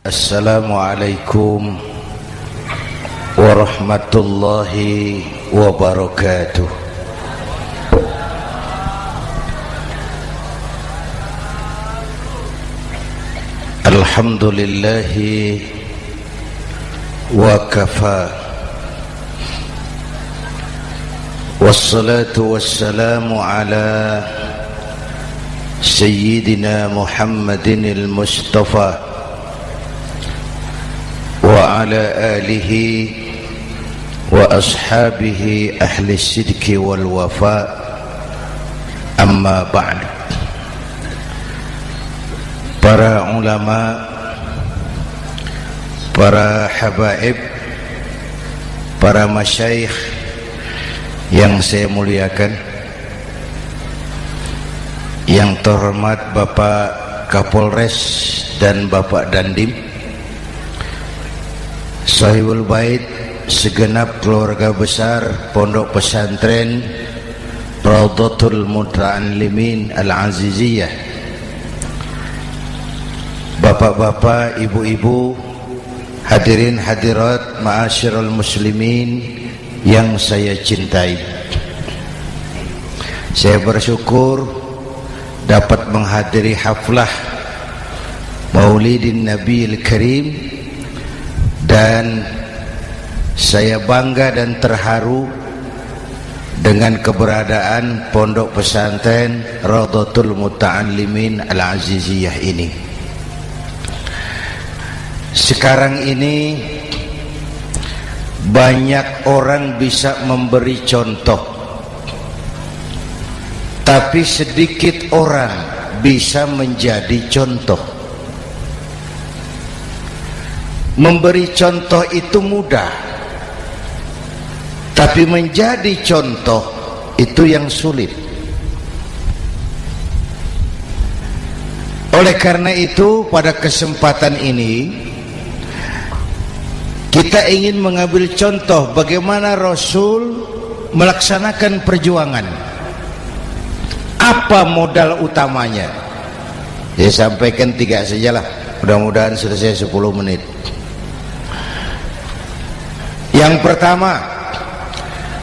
Assalamualaikum warahmatullahi wabarakatuh. Alhamdulillahi wa kafa, wassalatu wassalamu ala sayyidina Muhammadin al-Mustafa wa ala alihi wa ashabihi ahli sidqi wal wafa, amma ba'd. Para ulama, para habaib, para masyayikh yang saya muliakan, yang terhormat Bapak Kapolres dan Bapak Dandim, Sahibul Bait, segenap keluarga besar Pondok Pesantren Raudhatul Muta'allimin Al-Aziziyah, bapak-bapak, ibu-ibu, hadirin hadirat ma'asyiral muslimin yang saya cintai. Saya bersyukur dapat menghadiri haflah Maulidin Nabiil Karim, dan saya bangga dan terharu dengan keberadaan Pondok Pesantren Raudhatul Muta'allimin Al-Aziziyah ini. Sekarang ini banyak orang bisa memberi contoh, tapi sedikit orang bisa menjadi contoh. Memberi contoh itu mudah, tapi menjadi contoh itu yang sulit. Oleh karena itu, pada kesempatan ini kita ingin mengambil contoh bagaimana Rasul melaksanakan perjuangan. Apa modal utamanya? Saya sampaikan 3 sajalah, mudah-mudahan selesai 10 menit. Yang pertama,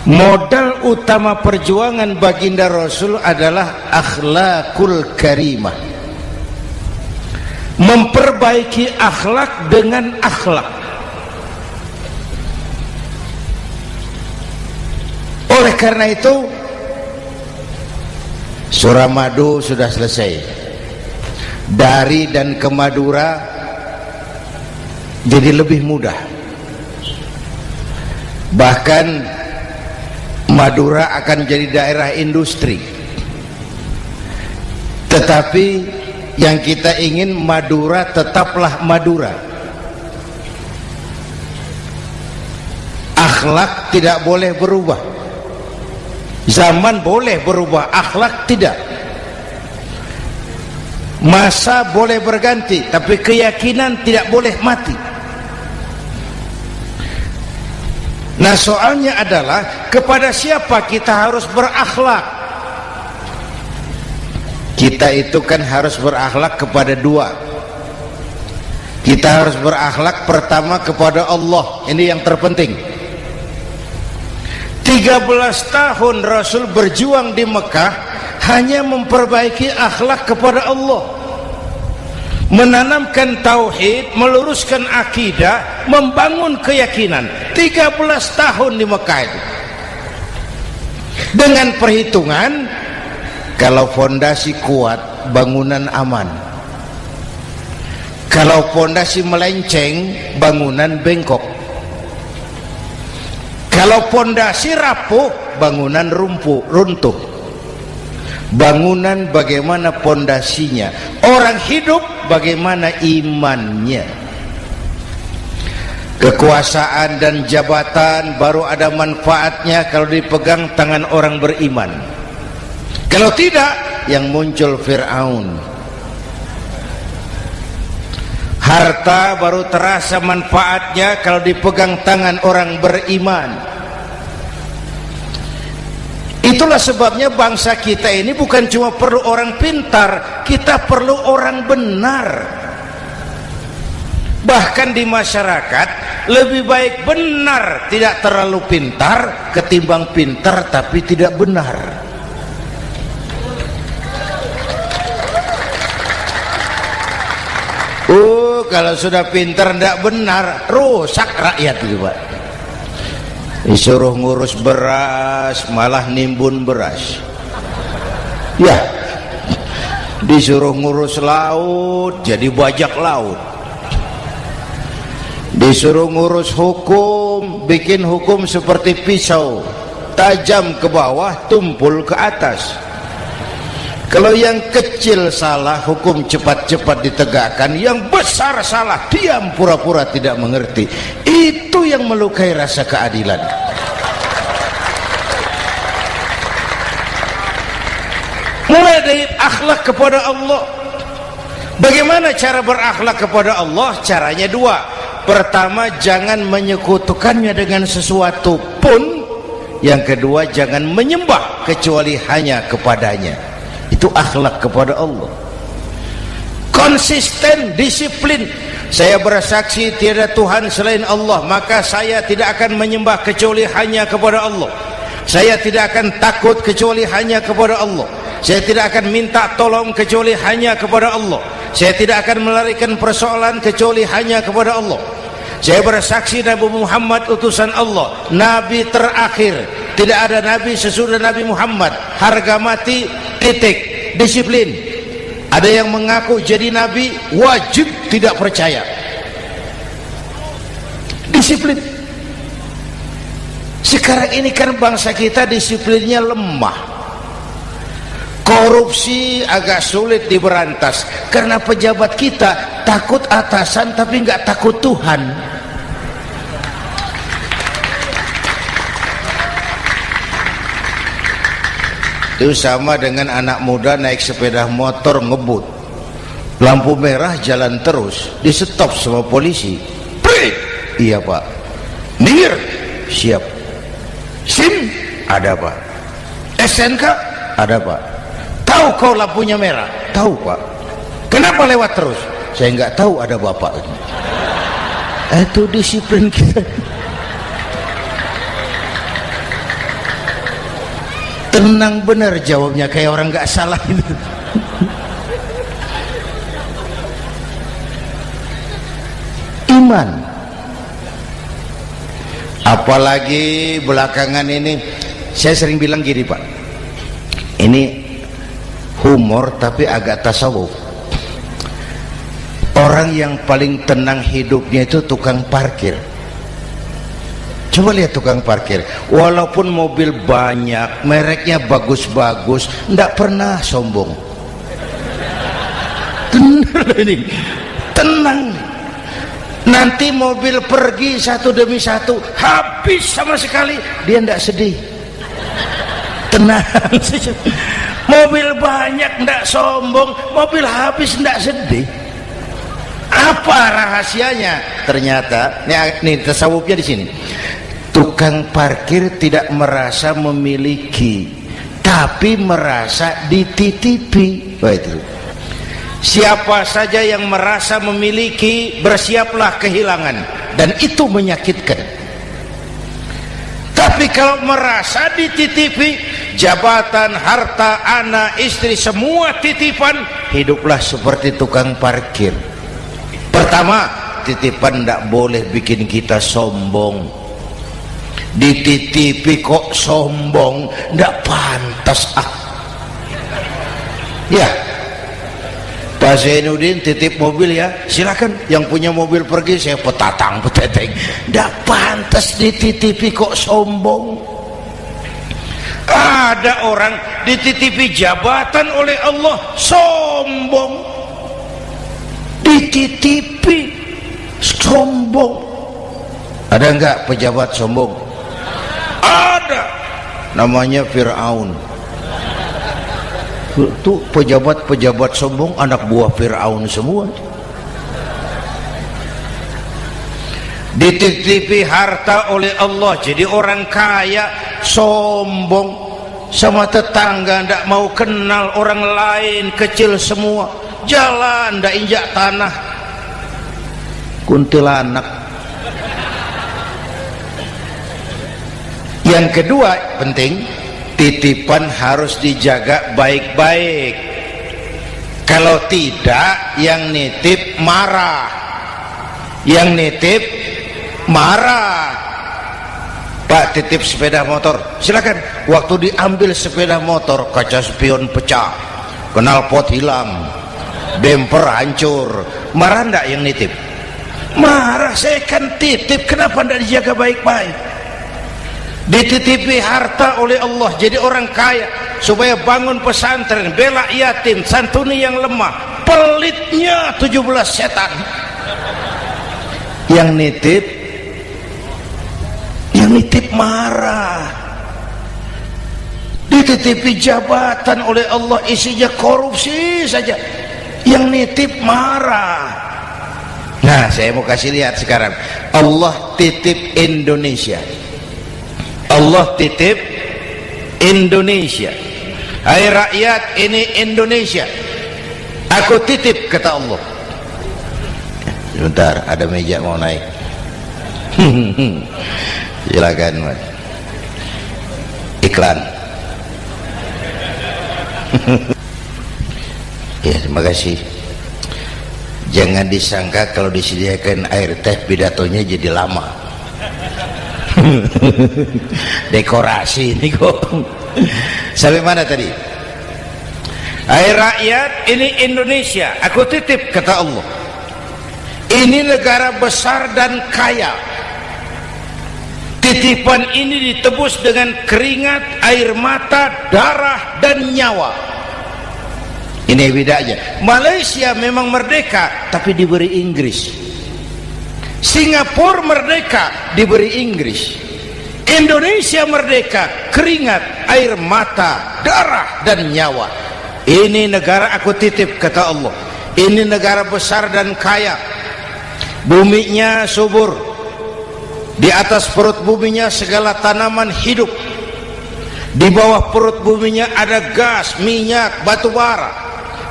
modal utama perjuangan baginda Rasul adalah akhlakul karimah. Memperbaiki akhlak dengan akhlak. Oleh karena itu, surah Madu sudah selesai. Dari dan ke Madura jadi lebih mudah. Bahkan Madura akan jadi daerah industri. Tetapi yang kita ingin, Madura tetaplah Madura. Akhlak tidak boleh berubah. Zaman boleh berubah, akhlak tidak. Masa boleh berganti, tapi keyakinan tidak boleh mati. Nah, soalnya adalah kepada siapa kita harus berakhlak? Kita itu kan harus berakhlak kepada 2. Kita harus berakhlak pertama kepada Allah. Ini yang terpenting. 13 tahun Rasul berjuang di Mekah hanya memperbaiki akhlak kepada Allah, menanamkan tauhid, meluruskan akidah, membangun keyakinan. 13 tahun di Mekah itu, dengan perhitungan kalau fondasi kuat, bangunan aman. Kalau fondasi melenceng, bangunan bengkok. Kalau fondasi rapuh, bangunan runtuh. Bangunan bagaimana fondasinya? Orang hidup bagaimana imannya? Kekuasaan dan jabatan baru ada manfaatnya kalau dipegang tangan orang beriman. Kalau tidak, yang muncul Fir'aun. Harta baru terasa manfaatnya kalau dipegang tangan orang beriman. Itulah sebabnya bangsa kita ini bukan cuma perlu orang pintar, kita perlu orang benar. Bahkan di masyarakat lebih baik benar tidak terlalu pintar ketimbang pintar tapi tidak benar. Kalau sudah pintar tidak benar, rusak rakyat itu Pak. Disuruh ngurus beras malah nimbun beras, ya. Disuruh ngurus laut jadi bajak laut. Disuruh ngurus hukum, bikin hukum seperti pisau, tajam ke bawah, tumpul ke atas. Kalau yang kecil salah, hukum cepat-cepat ditegakkan. Yang besar salah, diam pura-pura tidak mengerti. Itu yang melukai rasa keadilan. Mulai dari akhlak kepada Allah. Bagaimana cara berakhlak kepada Allah? Caranya dua. Pertama, jangan menyekutukannya dengan sesuatu pun. Yang kedua, jangan menyembah kecuali hanya kepadanya. Itu akhlak kepada Allah. Konsisten, disiplin. Saya bersaksi tiada Tuhan selain Allah, maka saya tidak akan menyembah kecuali hanya kepada Allah. Saya tidak akan takut kecuali hanya kepada Allah. Saya tidak akan minta tolong kecuali hanya kepada Allah. Saya tidak akan melarikan persoalan kecuali hanya kepada Allah. Saya bersaksi Nabi Muhammad utusan Allah, Nabi terakhir. Tidak ada Nabi sesudah Nabi Muhammad. Harga mati, titik. Disiplin. Ada yang mengaku jadi Nabi, wajib tidak percaya. Disiplin. Sekarang ini kan bangsa kita disiplinnya lemah. Korupsi agak sulit diberantas karena pejabat kita takut atasan tapi nggak takut Tuhan. Itu sama dengan anak muda naik sepeda motor ngebut, lampu merah jalan terus, di stop sama polisi. Break. Iya Pak. Minggir. Siap. SIM ada Pak. SNK ada Pak. Tahu kau lampunya merah? Tahu Pak. Kenapa lewat terus? Saya nggak tahu, ada bapak. Itu disiplin kita. Tenang benar jawabnya, kayak orang nggak salah itu. Iman. Apalagi belakangan ini saya sering bilang gini Pak, ini humor tapi agak tasawuf. Orang yang paling tenang hidupnya itu tukang parkir. Coba lihat tukang parkir, walaupun mobil banyak, mereknya bagus-bagus, tidak pernah sombong. Tenang. Nanti mobil pergi satu demi satu, habis sama sekali, dia tidak sedih. Tenang. Mobil banyak tidak sombong, mobil habis tidak sedih. Apa rahasianya? Ternyata, nih tasawufnya di sini. Tukang parkir tidak merasa memiliki, tapi merasa dititipi. Wah, itu. Siapa saja yang merasa memiliki, bersiaplah kehilangan, dan itu menyakitkan. Tapi kalau merasa dititipi, jabatan, harta, anak, istri, semua titipan, hiduplah seperti tukang parkir. Pertama, titipan tidak boleh bikin kita sombong. Dititipi kok sombong, tidak pantas ya. Pak Zainuddin titip mobil ya, silakan. Yang punya mobil pergi, saya petatang peteteng. Tidak pantas dititipi kok sombong. Ada orang dititipi jabatan oleh Allah sombong. Dititipi sombong. Ada enggak pejabat sombong? Ada. Namanya Fir'aun. Itu pejabat-pejabat sombong anak buah Fir'aun semua. Dititipi harta oleh Allah jadi orang kaya, sombong, sama tetangga tidak mau kenal, orang lain kecil semua, jalan tidak injak tanah. kuntilanak. Yang kedua penting, titipan harus dijaga baik-baik. Kalau tidak, yang nitip marah. Yang nitip marah. Pak, titip sepeda motor, silakan. Waktu diambil sepeda motor, kaca spion pecah, knalpot hilang, bemper hancur. Marah enggak yang nitip? Marah. Saya kan titip, kenapa enggak dijaga baik-baik? Dititipi harta oleh Allah jadi orang kaya supaya bangun pesantren, bela yatim, santuni yang lemah. Pelitnya 17 setan. Yang nitip marah. Dititipi jabatan oleh Allah isinya korupsi saja, yang nitip marah. Nah, saya mau kasih lihat sekarang. Allah titip Indonesia. Allah titip Indonesia. Hai rakyat, ini Indonesia, aku titip, kata Allah. Sebentar, ada meja mau naik. Silakan, Mas. Iklan. Ya, terima kasih. Jangan disangka kalau disediakan air teh pidatonya jadi lama. Dekorasi ini kok. Sampai mana tadi? Hai rakyat, ini Indonesia, aku titip, kata Allah. Ini negara besar dan kaya. Titipan ini ditebus dengan keringat, air mata, darah, dan nyawa. Ini bedanya. Malaysia memang merdeka, tapi diberi Inggris. Singapura merdeka, diberi Inggris. Indonesia merdeka, keringat, air mata, darah, dan nyawa. Ini negara aku titip, kata Allah. Ini negara besar dan kaya. Buminya subur. Di atas perut buminya segala tanaman hidup. Di bawah perut buminya ada gas, minyak, batu bara.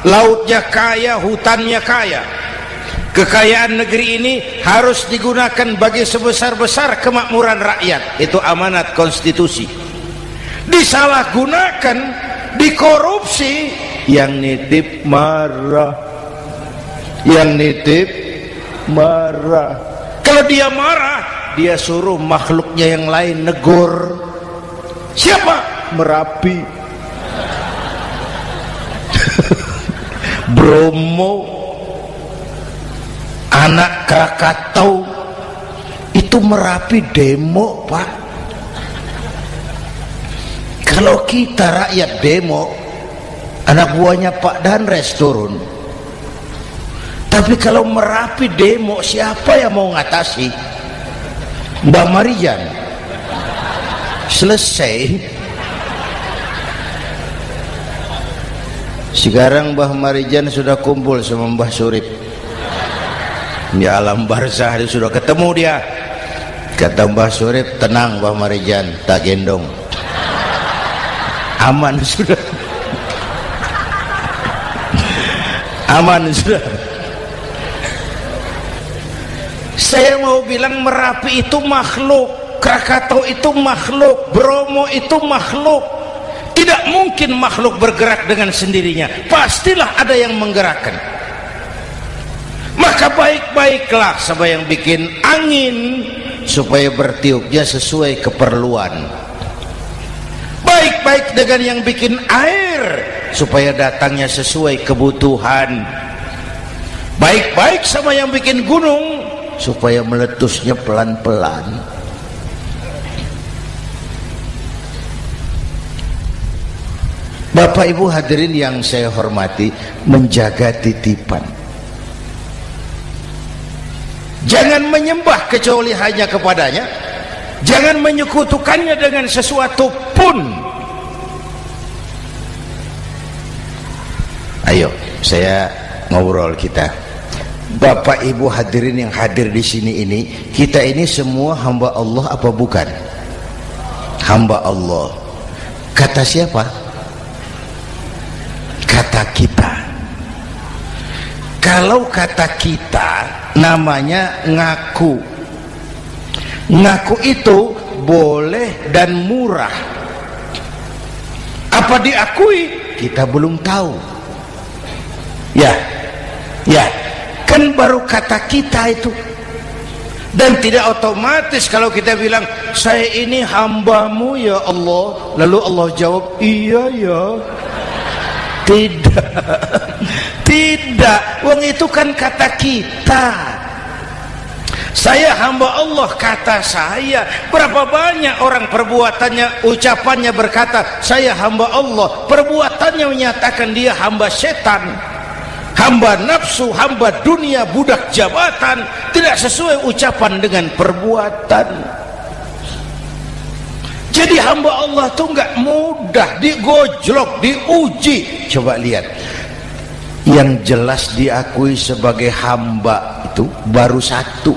Lautnya kaya, hutannya kaya. Kekayaan negeri ini harus digunakan bagi sebesar-besar kemakmuran rakyat. Itu amanat konstitusi. Disalahgunakan, dikorupsi, yang nitip marah. Yang nitip marah. Kalau dia marah, dia suruh makhluknya yang lain negur. Siapa? Merapi, Bromo, anak Krakatau. Itu Merapi demo, Pak. Kalau kita rakyat demo, anak buahnya Pak Danres turun. Tapi kalau Merapi demo, siapa yang mau ngatasi? Mbak Marijan. Selesai. Sekarang Mbah Marijan sudah kumpul sama Mbah Surip di alam barzah, dia sudah ketemu dia. Kata Mbah Surip, tenang Mbah Marijan, tak gendong, aman sudah. Aman sudah. Saya mau bilang Merapi itu makhluk, Krakatau itu makhluk, Bromo itu makhluk. Tidak mungkin makhluk bergerak dengan sendirinya, pastilah ada yang menggerakkan. Maka baik-baiklah sama yang bikin angin supaya bertiupnya sesuai keperluan. Baik-baik dengan yang bikin air supaya datangnya sesuai kebutuhan. Baik-baik sama yang bikin gunung supaya meletusnya pelan-pelan. Bapak Ibu hadirin yang saya hormati, menjaga titipan. Jangan menyembah kecuali hanya kepadanya. Jangan menyekutukannya dengan sesuatu pun. Ayo, saya ngobrol kita. Bapak Ibu hadirin yang hadir di sini ini, kita ini semua hamba Allah apa bukan? Hamba Allah. Kata siapa? Kata kita. Kalau kata kita namanya ngaku. Ngaku itu boleh dan murah. Apa diakui? Kita belum tahu. Ya, kan baru kata kita itu. Dan tidak otomatis kalau kita bilang saya ini hambamu ya Allah, lalu Allah jawab iya ya. Tidak, wong itu kan kata kita. Saya hamba Allah, kata saya. Berapa banyak orang perbuatannya, ucapannya berkata saya hamba Allah, perbuatannya menyatakan dia hamba setan, hamba nafsu, hamba dunia, budak jabatan. Tidak sesuai ucapan dengan perbuatan. Jadi hamba Allah tuh nggak mudah, digojlok, diuji. Coba lihat, yang jelas diakui sebagai hamba itu baru satu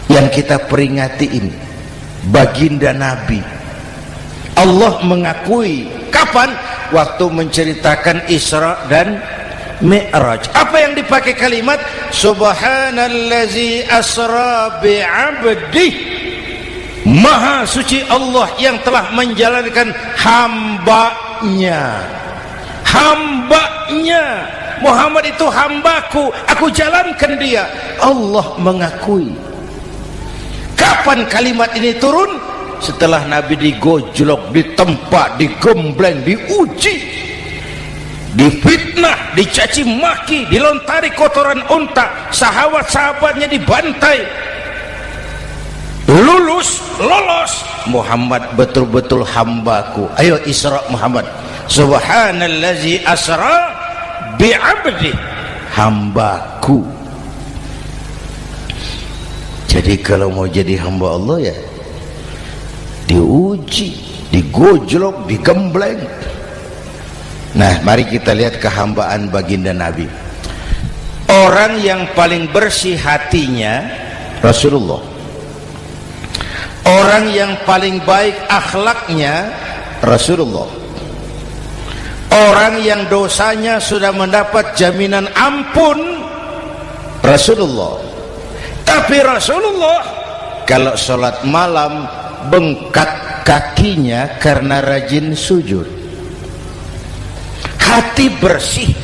yang kita peringati ini, baginda Nabi. Allah mengakui kapan? Waktu menceritakan Isra dan Mi'raj. Apa yang dipakai kalimat? Subhanallazi asra bi'abdih. Maha suci Allah yang telah menjalankan hambanya. Hambanya. Muhammad itu hambaku, aku jalankan dia. Allah mengakui. Kapan kalimat ini turun? Setelah Nabi digojlok, ditempa, digembleng, diuji, difitnah, dicaci maki, dilontari kotoran unta, sahabat-sahabatnya dibantai. Lolos, Muhammad betul-betul hambaku. Ayo Isra Muhammad. Subhanallazi asra bi'abdi, hambaku. Jadi kalau mau jadi hamba Allah ya diuji, digojlok, digembleng. Nah, mari kita lihat kehambaan baginda Nabi. Orang yang paling bersih hatinya Rasulullah. Orang yang paling baik akhlaknya Rasulullah. Orang yang dosanya sudah mendapat jaminan ampun Rasulullah. Tapi Rasulullah kalau sholat malam bengkak kakinya karena rajin sujud. Hati bersih,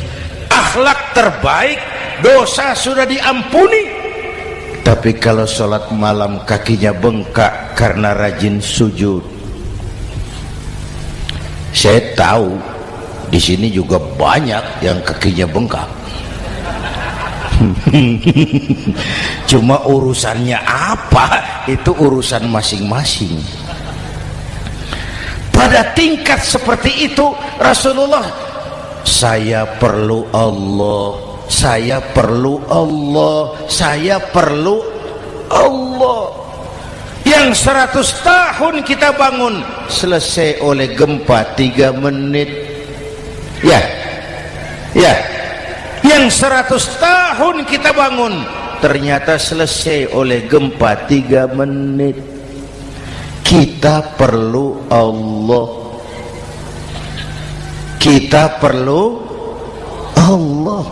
akhlak terbaik, dosa sudah diampuni. Tapi kalau sholat malam kakinya bengkak karena rajin sujud. Saya tahu di sini juga banyak yang kakinya bengkak. Cuma urusannya apa? Itu urusan masing-masing. Pada tingkat seperti itu Rasulullah, saya perlu Allah, saya perlu Allah, saya perlu Allah. Yang 100 tahun kita bangun selesai oleh gempa 3 menit. Ya. Yang 100 tahun kita bangun ternyata selesai oleh gempa 3 menit. Kita perlu Allah, kita perlu Allah.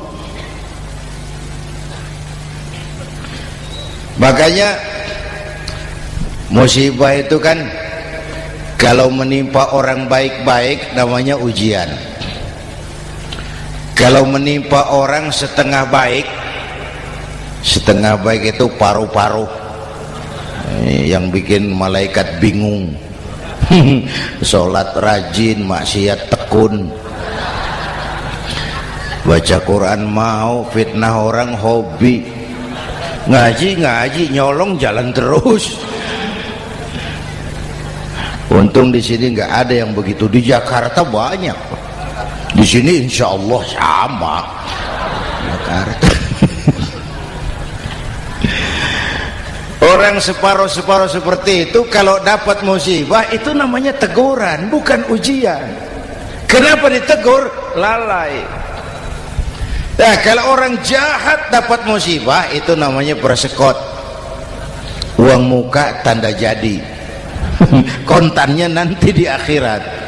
Makanya musibah itu kan kalau menimpa orang baik-baik namanya ujian. Kalau menimpa orang setengah baik itu paru-paru yang bikin malaikat bingung. Sholat rajin, maksiat tekun, baca Quran mau, fitnah orang hobi, ngaji nyolong jalan terus. Untung di sini nggak ada yang begitu. Di Jakarta banyak. Di sini insya Allah sama. Jakarta. Orang separuh-separuh seperti itu kalau dapat musibah itu namanya teguran, bukan ujian. Kenapa ditegur? Lalai. Nah, kalau orang jahat dapat musibah itu namanya persekot. Uang muka tanda jadi. Kontannya nanti di akhirat.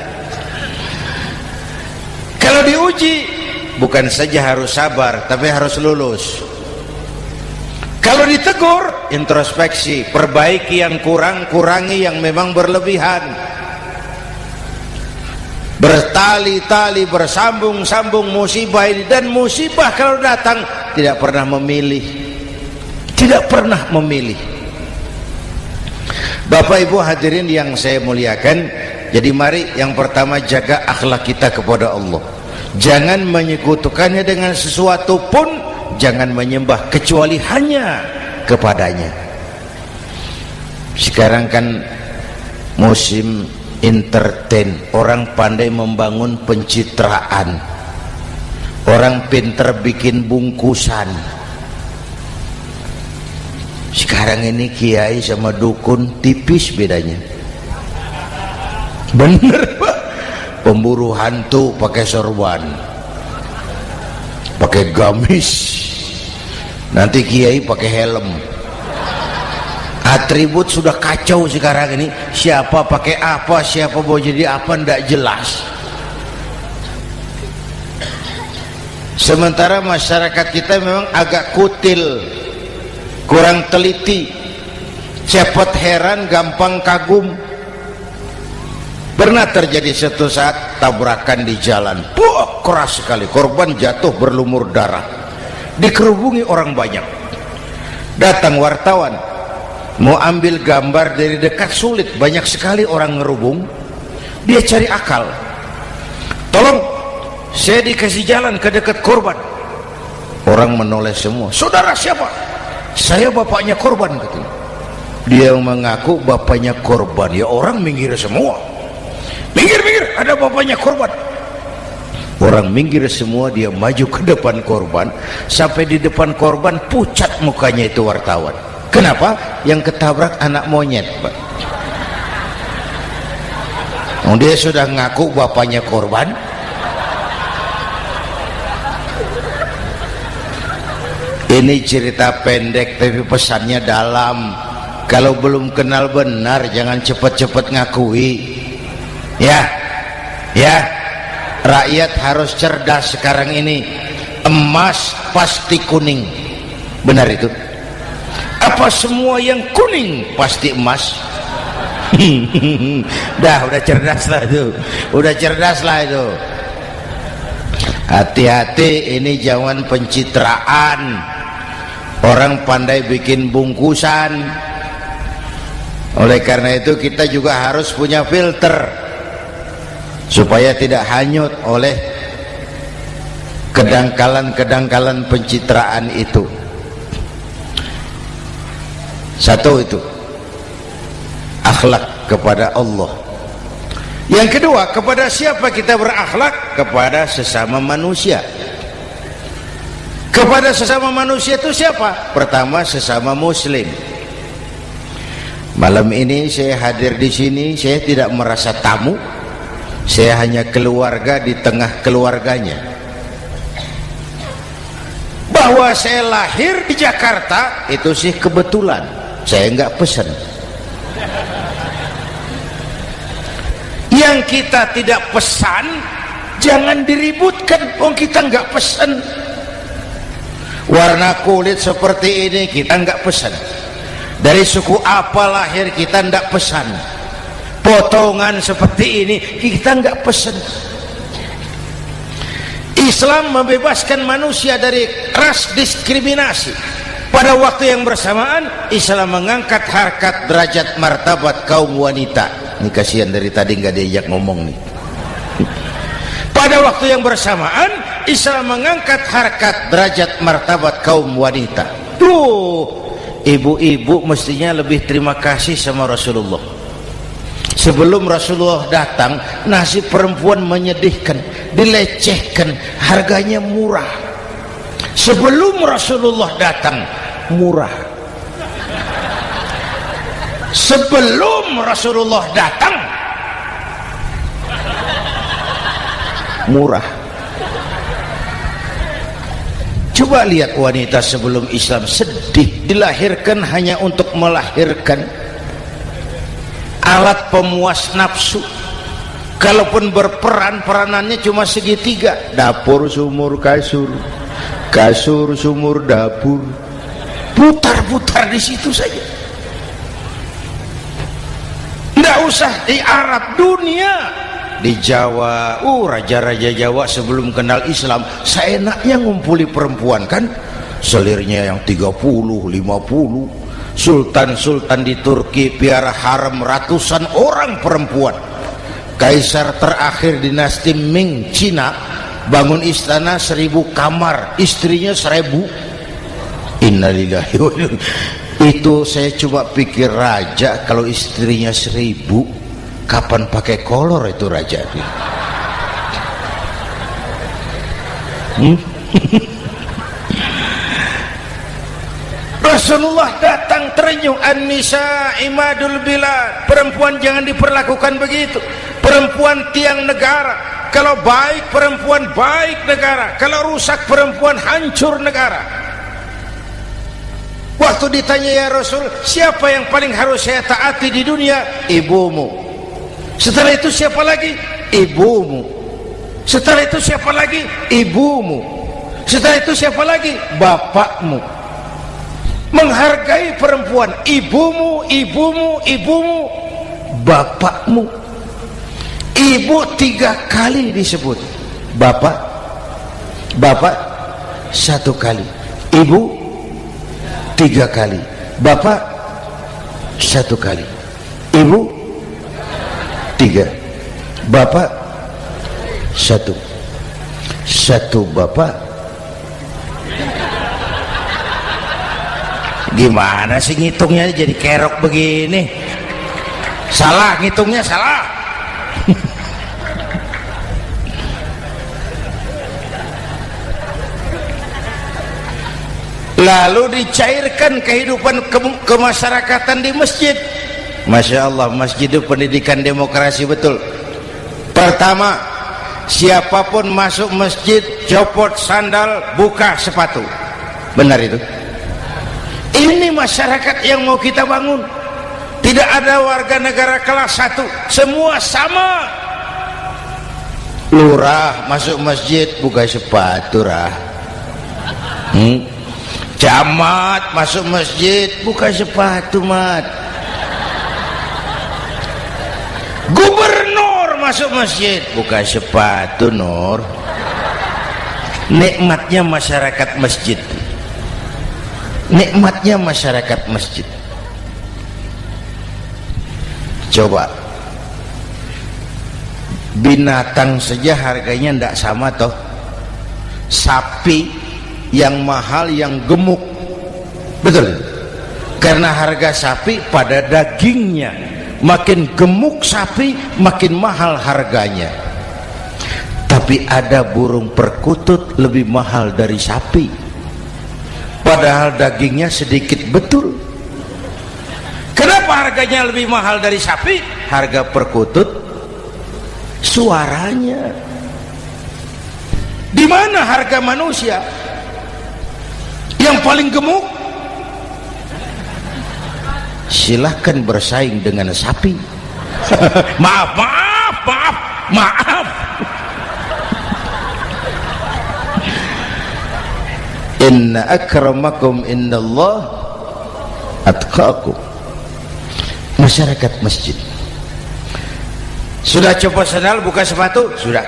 Kalau diuji bukan saja harus sabar, tapi harus lulus. Kalau ditegur, introspeksi, perbaiki yang kurang, kurangi yang memang berlebihan. Bertali-tali, bersambung-sambung musibah ini, dan musibah kalau datang tidak pernah memilih, tidak pernah memilih. Bapak Ibu hadirin yang saya muliakan, jadi mari yang pertama jaga akhlak kita kepada Allah. Jangan menyekutukannya dengan sesuatu pun, jangan menyembah kecuali hanya kepadanya. Sekarang kan musim entertain, orang pandai membangun pencitraan, orang pinter bikin bungkusan. Sekarang ini kiai sama dukun tipis bedanya. Bener Pak, pemburu hantu pakai sorban, pakai gamis, nanti kiai pakai helm. Atribut sudah kacau sekarang ini, siapa pakai apa, siapa mau jadi apa, tidak jelas. Sementara masyarakat kita memang agak kutil, kurang teliti, cepat heran, gampang kagum. Pernah terjadi suatu saat tabrakan di jalan, keras sekali, korban jatuh berlumur darah, dikerubungi orang banyak. Datang wartawan mau ambil gambar dari dekat, sulit, banyak sekali orang ngerubung. Dia cari akal, tolong saya dikasih jalan ke dekat korban. Orang menoleh semua. Saudara siapa? Saya bapaknya korban, katanya. Dia mengaku bapaknya korban. Ya orang minggir semua, minggir, ada bapaknya korban. Orang minggir semua, dia maju ke depan korban. Sampai di depan korban pucat mukanya itu wartawan. Kenapa? Yang ketabrak anak monyet, Pak. Dia sudah ngaku bapaknya korban. Ini cerita pendek tapi pesannya dalam. Kalau belum kenal benar jangan cepat-cepat ngakui. Ya, rakyat harus cerdas sekarang ini. Emas pasti kuning, benar itu? Apa semua yang kuning pasti emas? Udah cerdas lah itu, udah cerdas lah itu. Hati-hati, ini jangan pencitraan. Orang pandai bikin bungkusan. Oleh karena itu kita juga harus punya filter supaya tidak hanyut oleh kedangkalan-kedangkalan pencitraan itu. Satu itu akhlak kepada Allah. Yang kedua, kepada siapa kita berakhlak? Kepada sesama manusia. Kepada sesama manusia itu siapa? Pertama, sesama muslim. Malam ini saya hadir di sini, saya tidak merasa tamu. Saya hanya keluarga di tengah keluarganya. Bahwa saya lahir di Jakarta itu sih kebetulan. Saya enggak pesan. Yang kita tidak pesan jangan diributkan. Kita enggak pesan. Warna kulit seperti ini kita enggak pesan. Dari suku apa lahir kita enggak pesan. Potongan seperti ini kita enggak pesan. Islam membebaskan manusia dari ras diskriminasi. Pada waktu yang bersamaan Islam mengangkat harkat, derajat, martabat kaum wanita. Ini kasihan dari tadi nggak diajak ngomong nih. Pada waktu yang bersamaan Islam mengangkat harkat, derajat, martabat kaum wanita. Tuh, ibu-ibu mestinya lebih terima kasih sama Rasulullah. Sebelum Rasulullah datang, nasib perempuan menyedihkan, dilecehkan, harganya murah. Sebelum Rasulullah datang, murah. Sebelum Rasulullah datang, murah. Coba lihat wanita sebelum Islam, sedih, dilahirkan hanya untuk melahirkan, alat pemuas nafsu. Kalaupun berperan, peranannya cuma segitiga, dapur sumur kasur, kasur sumur dapur, putar-putar di situ saja. Nggak usah di Arab, dunia, di Jawa, raja-raja Jawa sebelum kenal Islam seenaknya ngumpuli perempuan kan, selirnya yang 30, 50. Sultan-sultan di Turki piara harem ratusan orang perempuan. Kaisar terakhir dinasti Ming Cina bangun istana 1000 kamar, istrinya 1000. Innalillahi wa inna. Itu saya cuma pikir, raja kalau istrinya 1000, kapan pakai kolor itu raja? Rasulullah datang terenyuh, an-nisa imadul bilad, perempuan jangan diperlakukan begitu, perempuan tiang negara, kalau baik perempuan baik negara, kalau rusak perempuan hancur negara. Waktu ditanya, ya Rasul, siapa yang paling harus saya taati di dunia? Ibumu. Setelah itu siapa lagi? Ibumu. Setelah itu siapa lagi? Ibumu. Setelah itu siapa lagi? Bapakmu. Menghargai perempuan, ibumu, ibumu, ibumu, bapakmu. Ibu 3 kali disebut, bapak 1 kali, ibu 3 kali, bapak 1 kali, ibu 3, bapak 1 bapak. Gimana sih ngitungnya jadi kerok begini? Salah ngitungnya, salah. Lalu dicairkan kehidupan kemasyarakatan di masjid. Masya Allah, masjid itu pendidikan demokrasi betul. Pertama, siapapun masuk masjid copot sandal, buka sepatu. Benar itu? Ini masyarakat yang mau kita bangun. Tidak ada warga negara kelas 1, semua sama. Lurah masuk masjid buka sepatu, rah. Camat masuk masjid buka sepatu, mat. Gubernur masuk masjid buka sepatu, Nur. Nikmatnya masyarakat masjid, nikmatnya masyarakat masjid. Coba binatang saja harganya tidak sama toh. Sapi yang mahal yang gemuk, betul? Karena harga sapi pada dagingnya, makin gemuk sapi makin mahal harganya. Tapi ada burung perkutut lebih mahal dari sapi, padahal dagingnya sedikit, betul. Kenapa harganya lebih mahal dari sapi? Harga perkutut suaranya. Di mana harga manusia yang paling gemuk? Silahkan bersaing dengan sapi. Maaf. Inna akramakum indallah atqakum. Masyarakat masjid sudah copot sandal, buka sepatu, sudah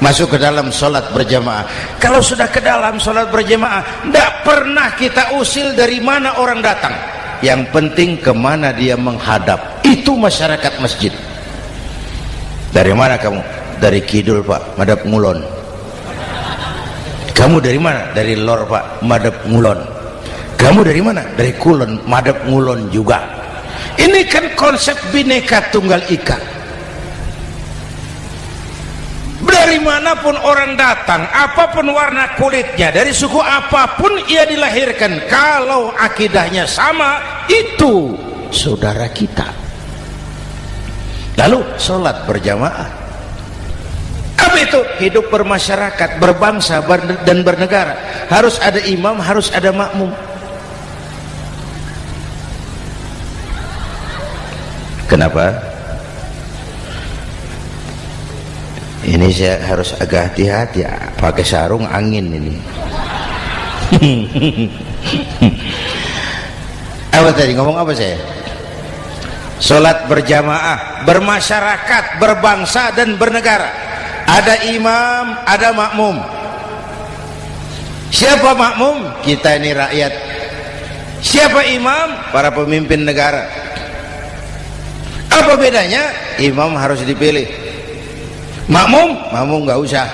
masuk ke dalam sholat berjamaah. Kalau sudah ke dalam sholat berjamaah, tidak pernah kita usil dari mana orang datang, yang penting kemana dia menghadap. Itu masyarakat masjid. Dari mana kamu? Dari kidul, Pak, madhab ngulon. Kamu dari mana? Dari lor, Pak, madhab ngulon. Kamu dari mana? Dari kulon, madhab ngulon juga. Ini kan konsep Bhinneka Tunggal Ika. Dari manapun orang datang, apapun warna kulitnya, dari suku apapun ia dilahirkan, kalau akidahnya sama, itu saudara kita. Lalu sholat berjamaah. Apa itu? Hidup bermasyarakat, berbangsa dan bernegara. Harus ada imam, harus ada makmum. Kenapa? Ini saya harus agak hati-hati ya, pakai sarung angin ini. Apa tadi ngomong apa saya? Sholat berjamaah, bermasyarakat, berbangsa dan bernegara. Ada imam, ada makmum. Siapa makmum? Kita ini rakyat. Siapa imam? Para pemimpin negara. Apa bedanya? Imam harus dipilih, makmum nggak usah.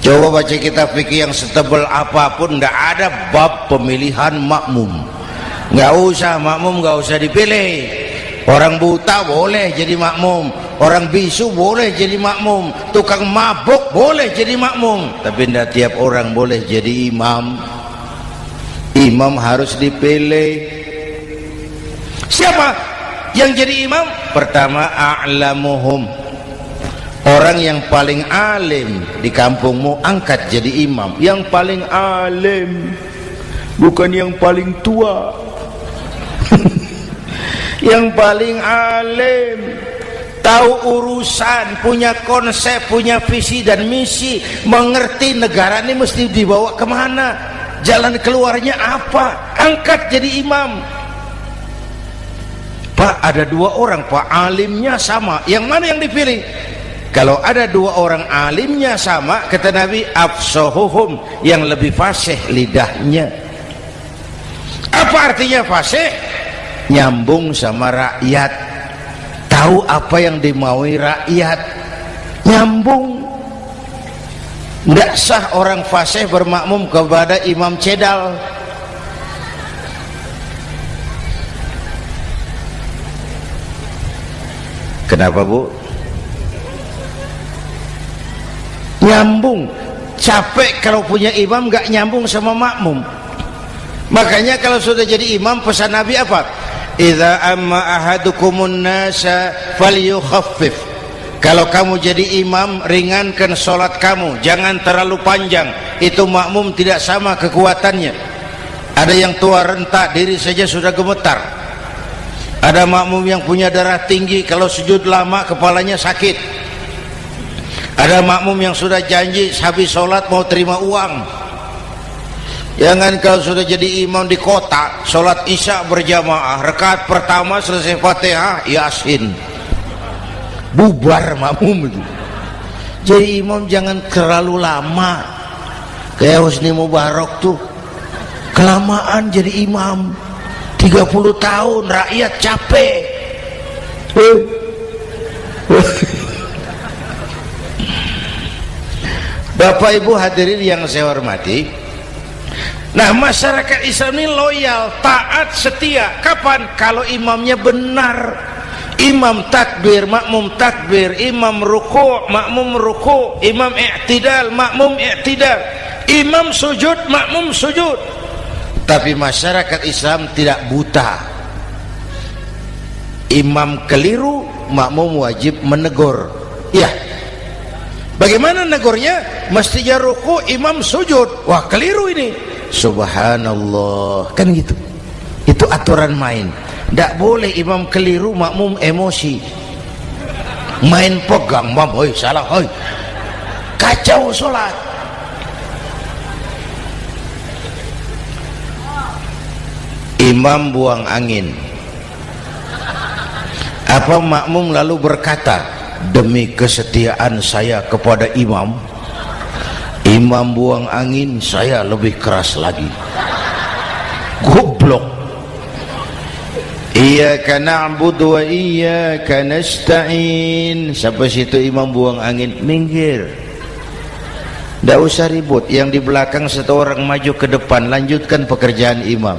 Coba baca kitab fikih yang setebal apapun, nggak ada bab pemilihan makmum. Nggak usah, makmum nggak usah dipilih. Orang buta boleh jadi makmum, orang bisu boleh jadi makmum, tukang mabuk boleh jadi makmum, tapi tidak tiap orang boleh jadi imam. Imam harus dipilih. Siapa yang jadi imam? Pertama, a'lamuhum, orang yang paling alim di kampungmu angkat jadi imam. Yang paling alim, bukan yang paling tua. Yang paling alim, tahu urusan, punya konsep, punya visi dan misi, mengerti negara ini mesti dibawa kemana, jalan keluarnya apa, angkat jadi imam. Pak, ada dua orang Pak, alimnya sama, yang mana yang dipilih? Kalau ada dua orang alimnya sama, kata Nabi, afsahuhum, yang lebih fasih lidahnya. Apa artinya fasih? Nyambung sama rakyat, tahu apa yang dimaui rakyat, nyambung. Tidak sah orang fasih bermakmum kepada imam cedal. Kenapa Bu? Nyambung. Capek kalau punya imam gak nyambung sama makmum. Makanya kalau sudah jadi imam, pesan Nabi apa? Idza amma ahadukumun nasa falyukhaffif. Kalau kamu jadi imam, ringankan sholat kamu, jangan terlalu panjang. Itu makmum tidak sama kekuatannya. Ada yang tua renta, diri saja sudah gemetar. Ada makmum yang punya darah tinggi, kalau sujud lama kepalanya sakit. Ada makmum yang sudah janji habis sholat mau terima uang. Jangan kalau sudah jadi imam di kota, sholat isya berjamaah, rakaat pertama selesai Fatihah, Yasin, bubar makmum itu. Jadi imam jangan terlalu lama, kayak Husni Mubarak tuh kelamaan jadi imam 30 tahun, rakyat capek. Bapak Ibu hadirin yang saya hormati, nah masyarakat Islam ini loyal, taat, setia. Kapan? Kalau imamnya benar. Imam takbir, makmum takbir, imam ruku', makmum ruku', imam i'tidal, makmum i'tidal, imam sujud, makmum sujud. Tapi masyarakat Islam tidak buta. Imam keliru, makmum wajib menegur. Ya, bagaimana negurnya? Mestinya ruku', imam sujud. Wah, keliru ini. Subhanallah, kan gitu. Itu aturan main. Tidak boleh imam keliru, makmum emosi, main pegang, mam, hoi salah, hoi, kacau sholat. Imam buang angin, apa makmum lalu berkata, demi kesetiaan saya kepada imam, imam buang angin, saya lebih keras lagi. Goblok. Iyyaka na'budu wa iyyaka nasta'in. Sampai situ imam buang angin, minggir, tidak usah ribut. Yang di belakang satu orang maju ke depan, lanjutkan pekerjaan imam.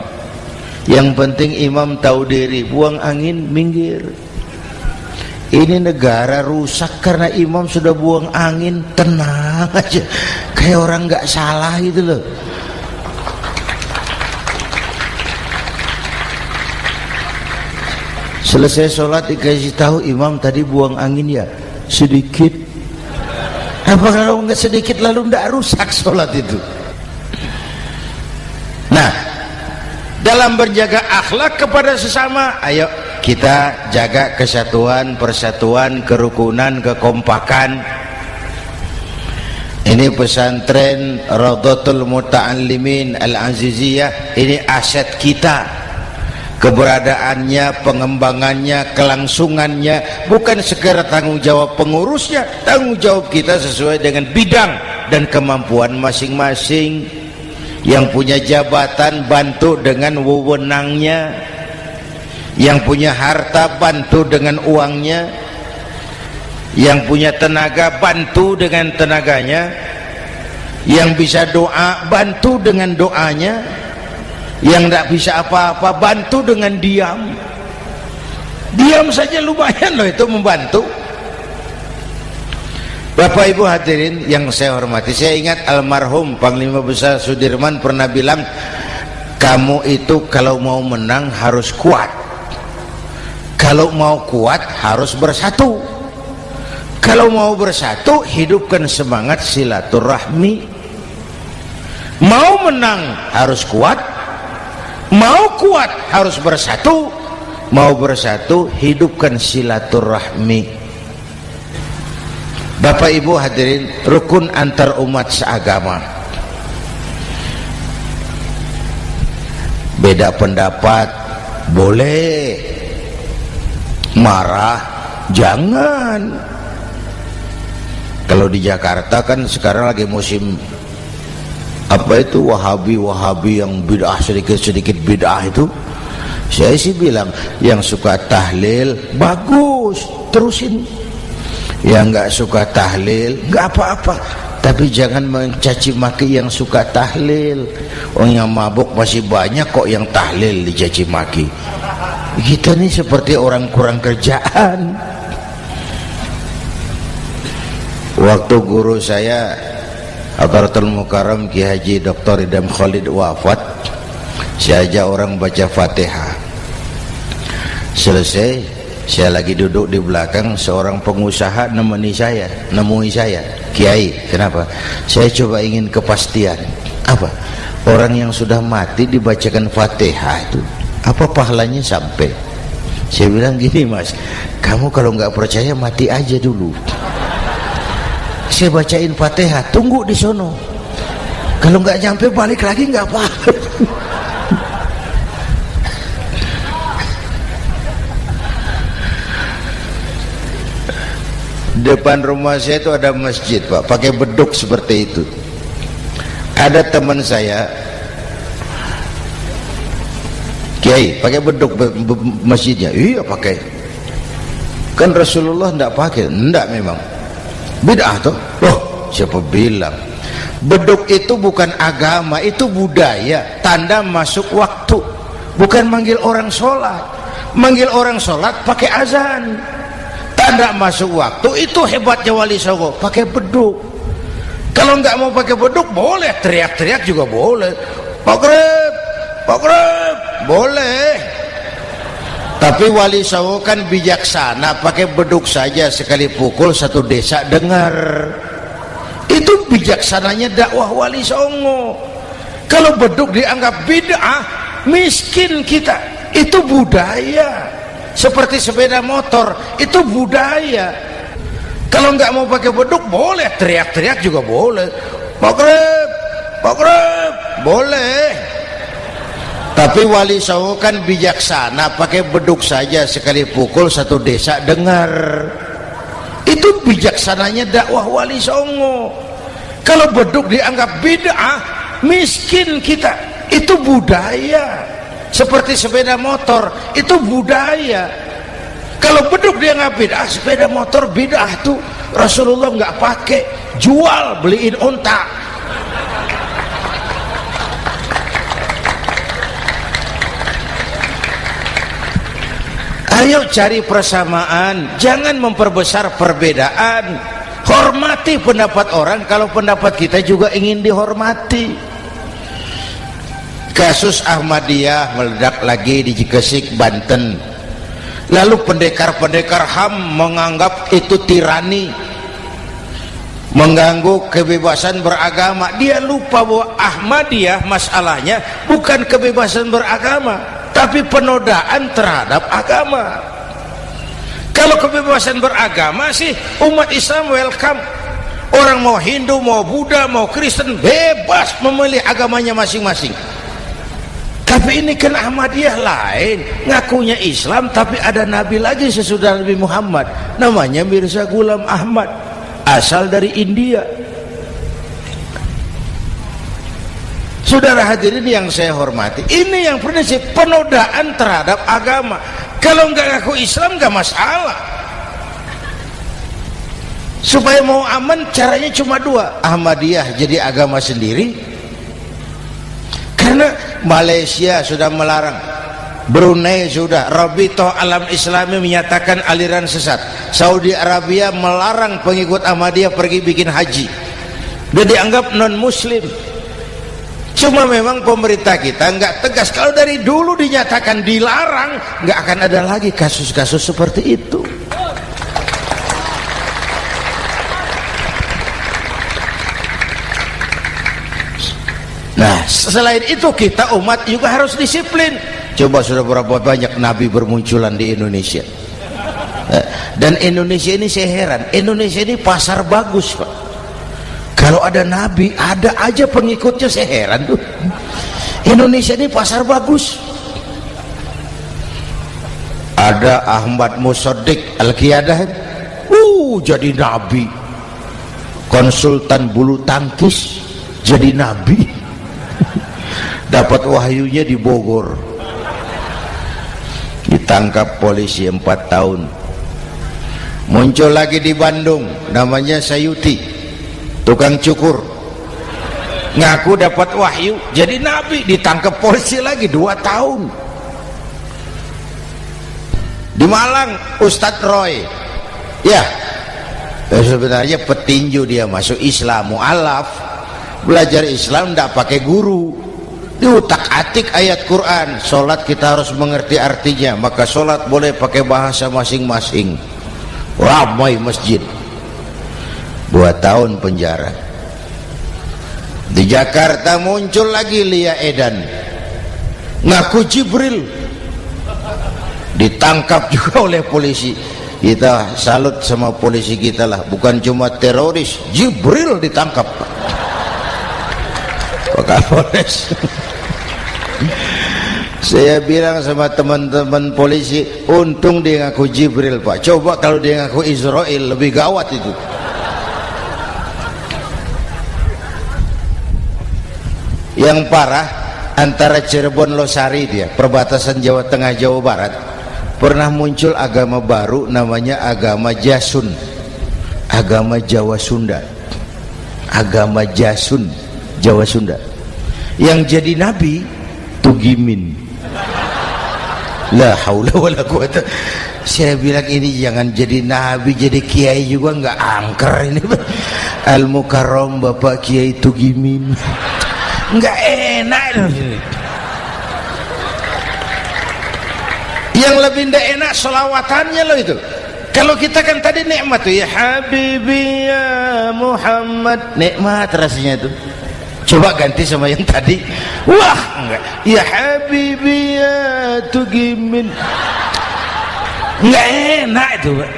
Yang penting imam tahu diri, buang angin, minggir. Ini negara rusak karena imam sudah buang angin. Tenang aja, kayak orang nggak salah gitu loh. Selesai sholat dikasih tahu, imam tadi buang angin ya sedikit. Apa kalau nggak sedikit lalu nggak rusak sholat itu? Nah, dalam berjaga akhlak kepada sesama, ayo kita jaga kesatuan, persatuan, kerukunan, kekompakan. Ini pesantren Raudhatul Muta'allimin Al-Aziziyah, ini aset kita. Keberadaannya, pengembangannya, kelangsungannya bukan sekedar tanggung jawab pengurusnya, tanggung jawab kita sesuai dengan bidang dan kemampuan masing-masing. Yang punya jabatan bantu dengan wewenangnya, yang punya harta bantu dengan uangnya, yang punya tenaga bantu dengan tenaganya, yang bisa doa bantu dengan doanya, yang tidak bisa apa-apa bantu dengan diam. Diam saja lumayan loh itu membantu. Bapak Ibu hadirin yang saya hormati, saya ingat almarhum Panglima Besar Sudirman pernah bilang, kamu itu kalau mau menang harus kuat, kalau mau kuat harus bersatu, kalau mau bersatu hidupkan semangat silaturahmi. Mau menang harus kuat, mau kuat harus bersatu, mau bersatu hidupkan silaturahmi. Bapak Ibu hadirin, rukun antar umat seagama. Beda pendapat boleh, marah jangan. Kalau di Jakarta kan sekarang lagi musim apa itu wahabi yang bid'ah, sedikit bid'ah itu. Saya sih bilang yang suka tahlil bagus, terusin. Yang nggak suka tahlil nggak apa-apa, tapi jangan mencaci maki yang suka tahlil. Orang yang mabuk masih banyak kok yang tahlil dicaci maki. Kita nih seperti orang kurang kerjaan. Waktu guru saya Hadratul Mukarram Ki Haji Dr. Idham Khalid wafat, saya ajak orang baca Fatihah. Selesai, saya lagi duduk di belakang, seorang pengusaha nemui saya, Kiai, kenapa? Saya coba ingin kepastian. Apa? Orang yang sudah mati dibacakan Fatihah itu, apa pahalanya sampai? Saya bilang gini, Mas, kamu kalau nggak percaya mati aja dulu. Saya bacain Fatihah, tunggu di sono. Kalau nggak nyampe balik lagi nggak apa-apa. Depan rumah saya itu ada masjid, Pak, pakai beduk seperti itu. Ada teman saya Kiai pakai beduk masjidnya. Iya pakai. Kan Rasulullah enggak pakai. Enggak, memang bid'ah tuh. Oh, siapa bilang? Beduk itu bukan agama, itu budaya, tanda masuk waktu. Bukan manggil orang sholat. Manggil orang sholat pakai azan, tanda masuk waktu. Itu hebatnya Wali Songo, pakai beduk. Kalau nggak mau pakai beduk boleh, teriak-teriak juga boleh. Maghrib, maghrib, boleh. Tapi Wali Songo kan bijaksana, pakai beduk saja, sekali pukul satu desa dengar. Itu bijaksananya dakwah Wali Songo. Kalau beduk dianggap bid'ah, miskin kita. Itu budaya. Seperti sepeda motor, itu budaya. Kalau nggak mau pakai beduk boleh, teriak-teriak juga boleh. Maghrib, maghrib, boleh. Tapi Wali Songo kan bijaksana, pakai beduk saja, sekali pukul satu desa dengar. Itu bijaksananya dakwah Wali Songo. Kalau beduk dianggap bid'ah, miskin kita. Itu budaya. Seperti sepeda motor, itu budaya. Kalau beduk dianggap bid'ah, sepeda motor bid'ah tuh. Rasulullah nggak pakai, jual, beliin unta. Ayo cari persamaan, jangan memperbesar perbedaan. Hormati pendapat orang kalau pendapat kita juga ingin dihormati. Kasus Ahmadiyah meledak lagi di Cikesik, Banten. Lalu pendekar-pendekar HAM menganggap itu tirani, mengganggu kebebasan beragama. Dia lupa bahwa Ahmadiyah masalahnya bukan kebebasan beragama, tapi penodaan terhadap agama. Kalau kebebasan beragama sih umat Islam welcome. Orang mau Hindu, mau Buddha, mau Kristen bebas memilih agamanya masing-masing. Tapi ini kan Ahmadiyah lain, ngakunya Islam tapi ada nabi lagi sesudah Nabi Muhammad, namanya Mirza Ghulam Ahmad, asal dari India. Saudara hadirin yang saya hormati, ini yang prinsip penodaan terhadap agama. Kalau nggak ngaku Islam nggak masalah. Supaya mau aman caranya cuma dua, Ahmadiyah jadi agama sendiri, karena Malaysia sudah melarang, Brunei sudah, Rabitoh Alam Islami menyatakan aliran sesat, Saudi Arabia melarang pengikut Ahmadiyah pergi bikin haji, dia dianggap non muslim. Cuma memang pemerintah kita nggak tegas. Kalau dari dulu dinyatakan dilarang, nggak akan ada lagi kasus-kasus seperti itu. Nah, selain itu kita umat juga harus disiplin. Coba sudah berapa banyak nabi bermunculan di Indonesia. Dan Indonesia ini saya heran, Indonesia ini pasar bagus, Pak. Kalau ada nabi, ada aja pengikutnya, saya heran tuh. Indonesia ini pasar bagus. Ada Ahmad Musaddiq Al-Qiyadah, jadi nabi. Konsultan bulu tangkis jadi nabi. Dapat wahyunya di Bogor, ditangkap polisi 4 tahun. Muncul lagi di Bandung, namanya Sayuti, tukang cukur, ngaku dapat wahyu jadi nabi, ditangkap polisi lagi 2 tahun. Di Malang Ustadz Roy, ya sebenarnya petinju, dia masuk Islam, mu'alaf, belajar Islam tidak pakai guru, diutak-atik ayat Quran. Sholat kita harus mengerti artinya, maka sholat boleh pakai bahasa masing-masing. Ramai masjid. 2 tahun penjara. Di Jakarta muncul lagi Lia Edan, ngaku Jibril, ditangkap juga oleh polisi. Kita salut sama polisi kita lah, bukan cuma teroris, Jibril ditangkap Pak Kapolres. Saya bilang sama teman-teman polisi, untung dia ngaku Jibril, Pak. Coba kalau dia ngaku Israel, lebih gawat itu. Yang parah, antara Cirebon Losari, dia perbatasan Jawa Tengah Jawa Barat, pernah muncul agama baru namanya agama Jasun, agama Jawa Sunda, agama Jasun Jawa Sunda. Yang jadi nabi Tugimin. La haula wala quwata. Saya bilang ini jangan jadi nabi, jadi kiai juga nggak angker ini. Al Mukarram Bapak Kiai Tugimin, nggak enak. Yang lebih ndak enak selawatannya loh itu. Kalau kita kan tadi nikmat tuh, ya Habibi ya Muhammad, nikmat rasanya itu. Coba ganti sama yang tadi, wah enggak, ya Habibi ya Tugimin, enggak enak itu, Pak.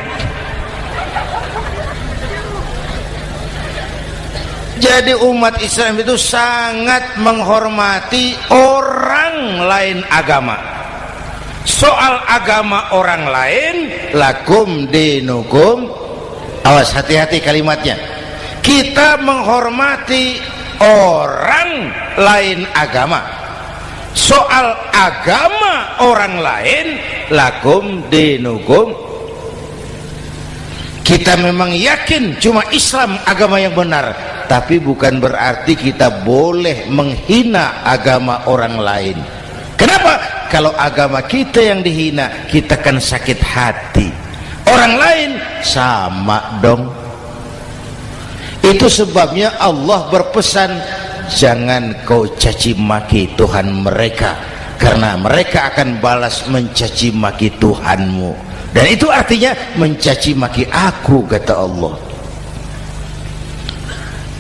Jadi umat Islam itu sangat menghormati orang lain agama. Soal agama orang lain, lakum dinukum, awas hati-hati kalimatnya. Kita menghormati orang lain agama. Soal agama orang lain, lakum dinukum. Kita memang yakin cuma Islam agama yang benar, tapi bukan berarti kita boleh menghina agama orang lain. Kenapa? Kalau agama kita yang dihina, kita kan sakit hati. Orang lain sama dong. Itu sebabnya Allah berpesan, jangan kau caci maki Tuhan mereka, karena mereka akan balas mencaci maki Tuhanmu. Dan itu artinya mencaci maki aku, kata Allah.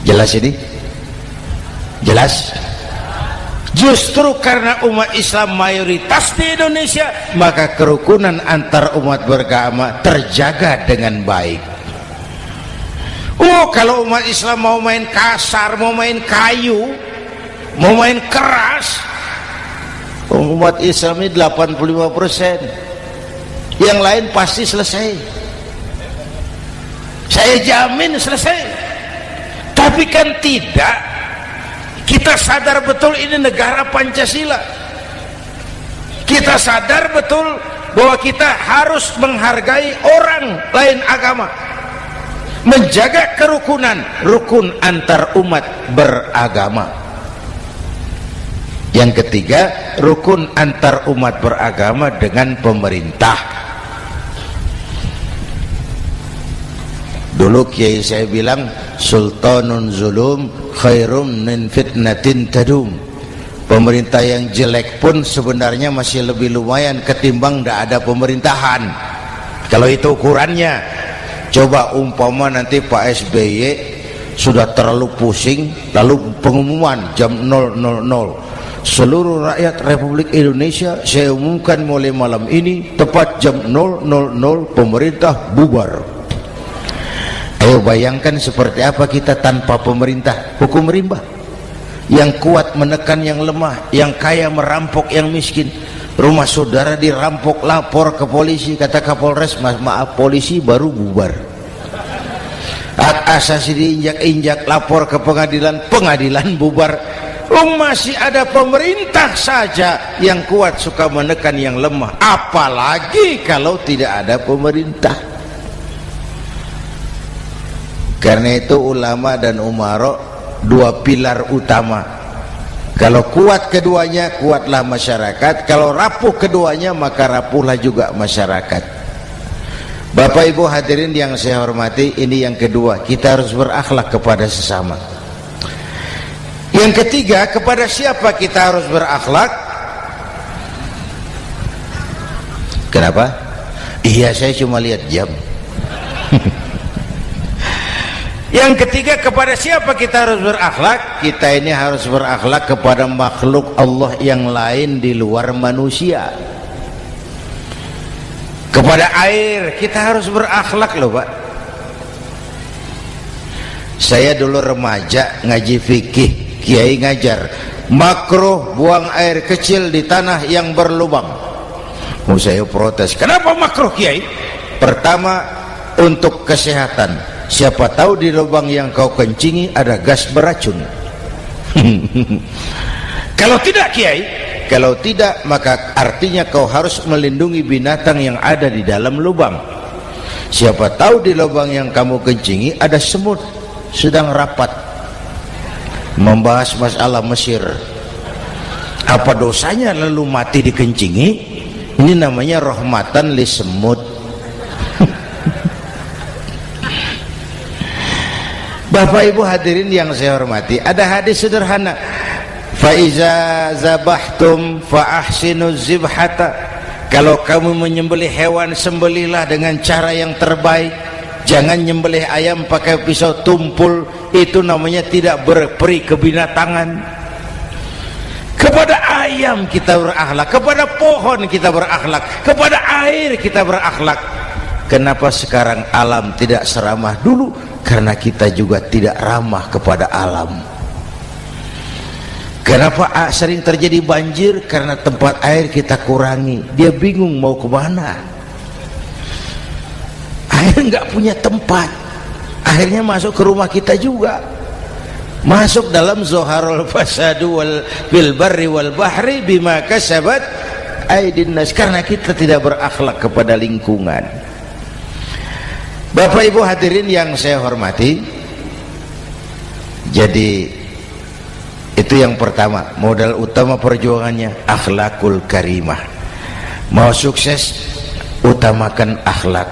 Jelas ini? Jelas? Justru karena umat Islam mayoritas di Indonesia, maka kerukunan antar umat beragama terjaga dengan baik. Oh, kalau umat Islam mau main kasar, mau main kayu, mau main keras, umat Islam ini 85%, yang lain pasti selesai. Saya jamin selesai. Tapi kan tidak. Kita sadar betul ini negara Pancasila. Kita sadar betul bahwa kita harus menghargai orang lain agama, menjaga kerukunan, rukun antar umat beragama. Yang ketiga, rukun antar umat beragama dengan pemerintah. Dulu kiai saya bilang, sultanun zulum khairum min fitnatin tadum. Pemerintah yang jelek pun sebenarnya masih lebih lumayan ketimbang tidak ada pemerintahan, kalau itu ukurannya. Coba umpama nanti Pak SBY sudah terlalu pusing, lalu pengumuman jam 000, seluruh rakyat Republik Indonesia saya umumkan mulai malam ini tepat jam 000 pemerintah bubar. Ayo bayangkan seperti apa kita tanpa pemerintah. Hukum rimba, yang kuat menekan yang lemah, yang kaya merampok yang miskin. Rumah saudara dirampok, lapor ke polisi, kata Kapolres, maaf polisi baru bubar. Hak asasi diinjak-injak, lapor ke pengadilan, pengadilan bubar. Masih ada pemerintah saja yang kuat suka menekan yang lemah, apalagi kalau tidak ada pemerintah. Karena itu ulama dan umarok dua pilar utama. Kalau kuat keduanya, kuatlah masyarakat. Kalau rapuh keduanya, maka rapuhlah juga masyarakat. Bapak Ibu hadirin yang saya hormati, ini yang kedua, kita harus berakhlak kepada sesama. Yang ketiga, kepada siapa kita harus berakhlak? Kenapa? Iya, saya cuma lihat jam. Yang ketiga, kepada siapa kita harus berakhlak? Kita ini harus berakhlak kepada makhluk Allah yang lain di luar manusia. Kepada air kita harus berakhlak loh Pak. Saya dulu remaja ngaji fikih, kiai ngajar makruh buang air kecil di tanah yang berlubang. Saya protes, kenapa makruh kiai? Pertama, untuk kesehatan. Siapa tahu di lubang yang kau kencingi ada gas beracun. Kalau tidak kiai, kalau tidak maka artinya kau harus melindungi binatang yang ada di dalam lubang. Siapa tahu di lubang yang kamu kencingi ada semut sedang rapat membahas masalah Mesir. Apa dosanya lalu mati dikencingi? Ini namanya rahmatan li semut. Bapak Ibu hadirin yang saya hormati, ada hadis sederhana, fa iza zabahtum fa ahsinu zibhata. Kalau kamu menyembelih hewan, sembelihlah dengan cara yang terbaik. Jangan nyembelih ayam pakai pisau tumpul, itu namanya tidak berperi kebinatangan. Kepada ayam kita berakhlak, kepada pohon kita berakhlak, kepada air kita berakhlak. Kenapa sekarang alam tidak seramah dulu? Karena kita juga tidak ramah kepada alam. Kenapa sering terjadi banjir? Karena tempat air kita kurangi. Dia bingung mau kemana. Air nggak punya tempat. Akhirnya masuk ke rumah kita juga. Masuk dalam zoharul fasadu bil barri wal bahri bima kasabat aydin nas. Karena kita tidak berakhlak kepada lingkungan. Bapak Ibu hadirin yang saya hormati, jadi itu yang pertama, modal utama perjuangannya akhlakul karimah. Mau sukses, utamakan akhlak.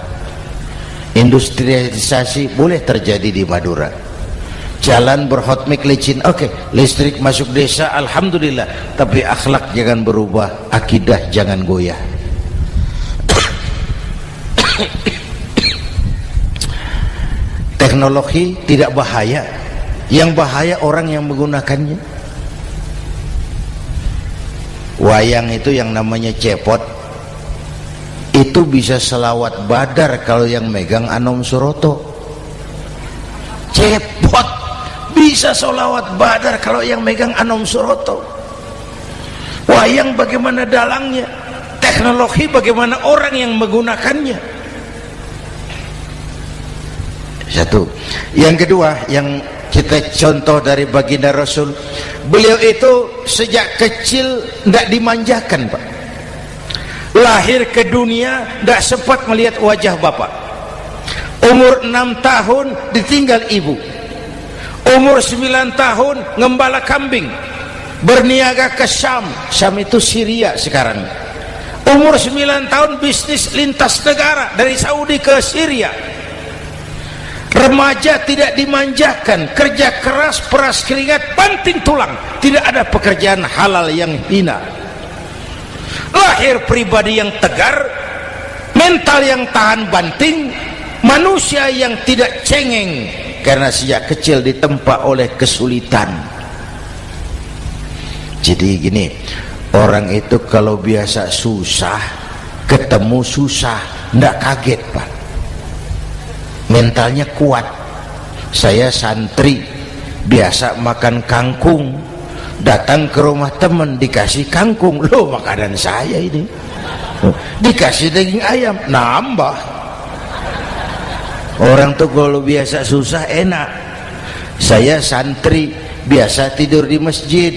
Industrialisasi boleh terjadi di Madura, jalan berhotmik licin, oke. Listrik masuk desa, alhamdulillah. Tapi akhlak jangan berubah, akidah jangan goyah. Teknologi tidak bahaya, yang bahaya orang yang menggunakannya. Wayang itu yang namanya cepot itu bisa selawat badar kalau yang megang Anom Suroto. Cepot bisa selawat badar kalau yang megang Anom Suroto. Wayang bagaimana dalangnya, teknologi bagaimana orang yang menggunakannya. Satu. Yang kedua yang kita contoh dari baginda Rasul, beliau itu sejak kecil tidak dimanjakan, Pak. Lahir ke dunia tidak sempat melihat wajah bapak. Umur 6 tahun ditinggal ibu. Umur 9 tahun ngembala kambing, berniaga ke Syam. Syam itu Syria sekarang. Umur 9 tahun bisnis lintas negara dari Saudi ke Syria. Remaja tidak dimanjakan, kerja keras, peras keringat, banting tulang, tidak ada pekerjaan halal yang hina. Lahir pribadi yang tegar, mental yang tahan banting, manusia yang tidak cengeng karena sejak kecil ditempa oleh kesulitan. Jadi gini, orang itu kalau biasa susah, ketemu susah, tidak kaget, Pak. Mentalnya kuat. Saya santri biasa makan kangkung, datang ke rumah teman dikasih kangkung, loh makanan saya ini, dikasih daging ayam, nambah. Orang tuh kalau biasa susah enak. Saya santri biasa tidur di masjid,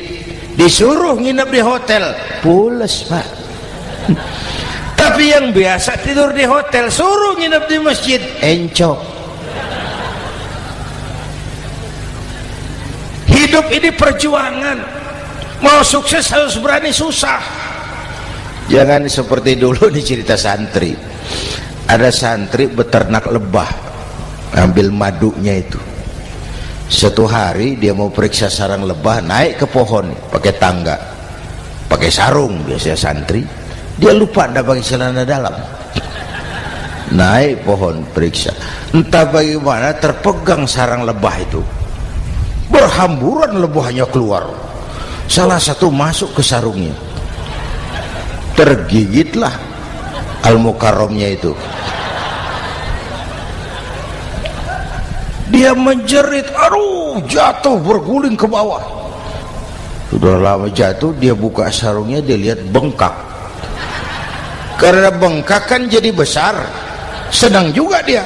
disuruh nginep di hotel, pules, Pak. Tapi yang biasa tidur di hotel suruh nginep di masjid, encok. Hidup ini perjuangan. Mau sukses harus berani susah. Jangan seperti dulu di cerita santri. Ada santri beternak lebah, ambil madunya itu. Satu hari dia mau periksa sarang lebah, naik ke pohon pakai tangga, pakai sarung biasanya santri. Dia lupa tidak pakai celana dalam, naik pohon periksa, entah bagaimana terpegang sarang lebah itu, berhamburan lebahnya keluar, salah satu masuk ke sarungnya, tergigitlah Al-Mukarramnya itu. Dia menjerit, aduh, jatuh berguling ke bawah. Sudah lama jatuh, dia buka sarungnya, dia lihat bengkak. Karena bengkak kan jadi besar, senang juga dia.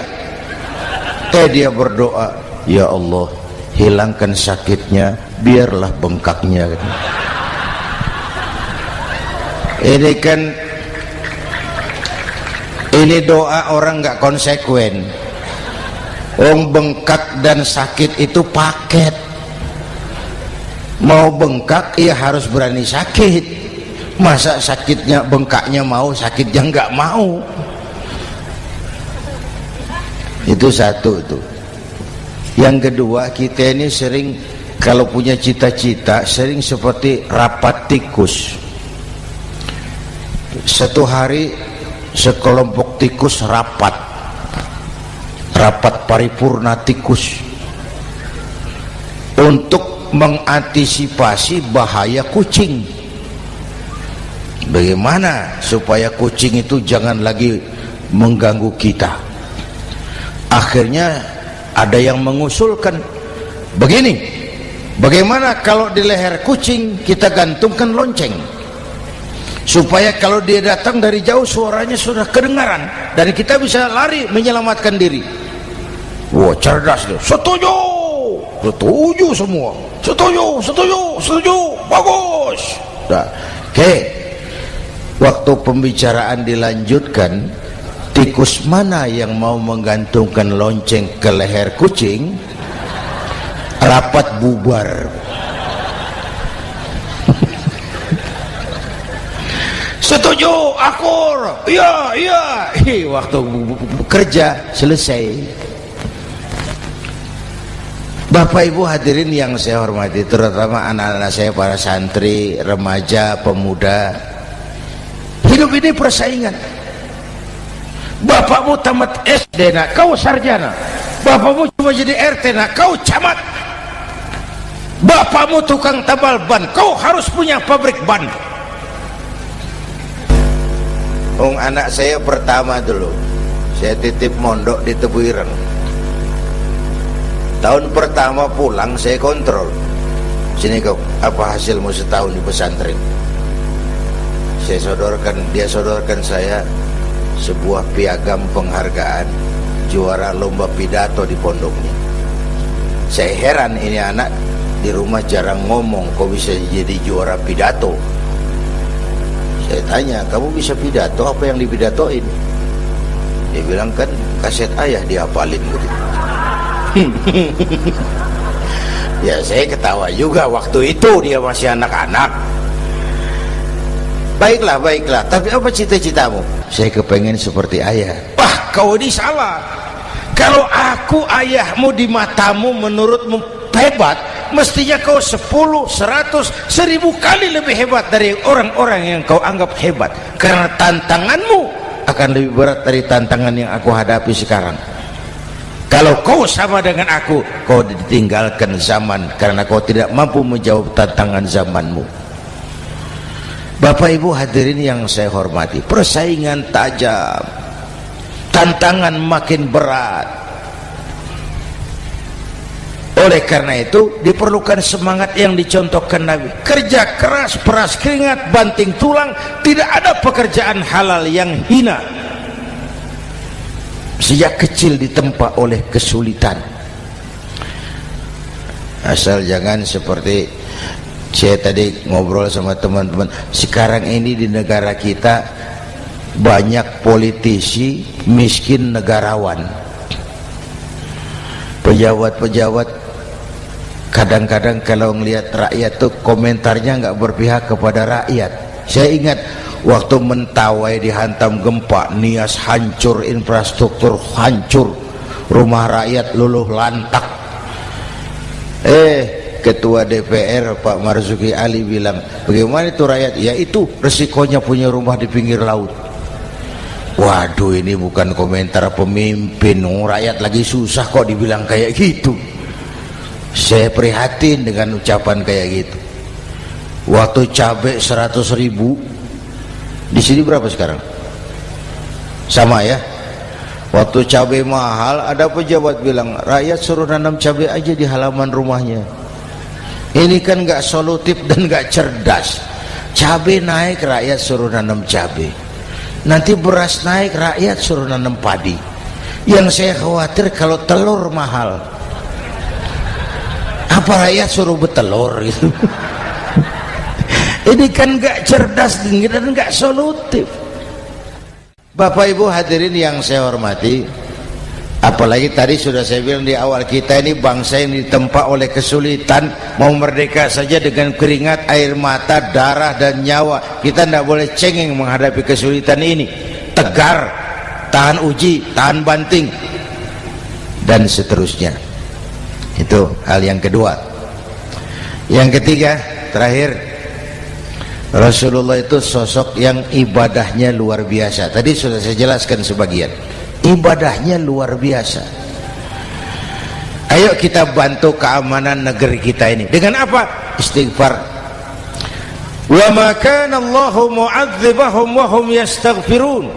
Dia berdoa, ya Allah, hilangkan sakitnya, biarlah bengkaknya. Ini kan, ini doa orang nggak konsekuen. Bengkak dan sakit itu paket. Mau bengkak ya harus berani sakit. Masa sakitnya bengkaknya mau, sakitnya nggak mau. Itu satu itu. Yang kedua, kita ini sering kalau punya cita-cita sering seperti rapat tikus. Satu hari sekelompok tikus rapat paripurna tikus untuk mengantisipasi bahaya kucing. Bagaimana supaya kucing itu jangan lagi mengganggu kita? Akhirnya ada yang mengusulkan begini, bagaimana kalau di leher kucing kita gantungkan lonceng, supaya kalau dia datang dari jauh suaranya sudah kedengaran dan kita bisa lari menyelamatkan diri. Wah, cerdas dia. Setuju, setuju semua. Setuju, bagus. Nah, oke. Waktu pembicaraan dilanjutkan, tikus mana yang mau menggantungkan lonceng ke leher kucing? Rapat bubar. Setuju, akur. Iya. Waktu kerja selesai. Bapak Ibu hadirin yang saya hormati, terutama anak-anak saya, para santri, remaja, pemuda. Hidup ini persaingan. Bapakmu tamat SD, nak, kau sarjana. Bapakmu cuma jadi RT, nak, kau camat. Bapakmu tukang tabal ban, kau harus punya pabrik ban. Anak saya pertama dulu saya titip mondok di Tebu Ireng. Tahun pertama pulang saya kontrol, sini kau, apa hasilmu setahun di pesantren? Dia sodorkan saya sebuah piagam penghargaan juara lomba pidato di pondoknya. Saya heran, ini anak di rumah jarang ngomong, kok bisa jadi juara pidato? Saya tanya, kamu bisa pidato, apa yang dipidatoin? Dia bilang, kan kaset ayah dihafalin gitu. Ya saya ketawa juga, waktu itu dia masih anak-anak. Baiklah, tapi apa cita-citamu? Saya kepengen seperti ayah. Wah, kau ini salah. Kalau aku ayahmu di matamu menurutmu hebat, mestinya kau 10, 100, 1000 kali lebih hebat dari orang-orang yang kau anggap hebat. Karena tantanganmu akan lebih berat dari tantangan yang aku hadapi sekarang. Kalau kau sama dengan aku, kau ditinggalkan zaman karena kau tidak mampu menjawab tantangan zamanmu. Bapak Ibu hadirin yang saya hormati, persaingan tajam, tantangan makin berat. Oleh karena itu diperlukan semangat yang dicontohkan Nabi. Kerja keras, peras keringat, banting tulang. Tidak ada pekerjaan halal yang hina. Sejak kecil ditempa oleh kesulitan. Asal jangan seperti saya tadi ngobrol sama teman-teman, sekarang ini di negara kita banyak politisi miskin negarawan. Pejabat-pejabat kadang-kadang kalau ngelihat rakyat tuh komentarnya nggak berpihak kepada rakyat. Saya ingat waktu Mentawai dihantam gempa, Nias hancur, infrastruktur hancur, rumah rakyat luluh lantak. Ketua DPR Pak Marzuki Ali bilang, bagaimana itu rakyat? Ya itu resikonya punya rumah di pinggir laut. Waduh, ini bukan komentar pemimpin, rakyat lagi susah kok dibilang kayak gitu. Saya prihatin dengan ucapan kayak gitu. Waktu cabai 100.000, di sini berapa sekarang? Sama ya. Waktu cabai mahal, ada pejabat bilang, rakyat suruh nanam cabai aja di halaman rumahnya. Ini kan gak solutif dan gak cerdas. Cabai naik, rakyat suruh nanam cabai. Nanti beras naik, rakyat suruh nanam padi. Yang saya khawatir kalau telur mahal, apa rakyat suruh betelur gitu? Ini kan gak cerdas dan gak solutif. Bapak Ibu hadirin yang saya hormati, apalagi tadi sudah saya bilang di awal, kita ini bangsa yang ditempa oleh kesulitan. Mau merdeka saja dengan keringat, air mata, darah dan nyawa. Kita tidak boleh cengeng menghadapi kesulitan ini. Tegar, tahan uji, tahan banting, dan seterusnya. Itu hal yang kedua. Yang ketiga, terakhir, Rasulullah itu sosok yang ibadahnya luar biasa. Tadi sudah saya jelaskan sebagian. Ibadahnya luar biasa. Ayo kita bantu keamanan negeri kita ini. Dengan apa? Istighfar. Wa ma kana Allahu mu'adzibahum wa hum yastaghfirun.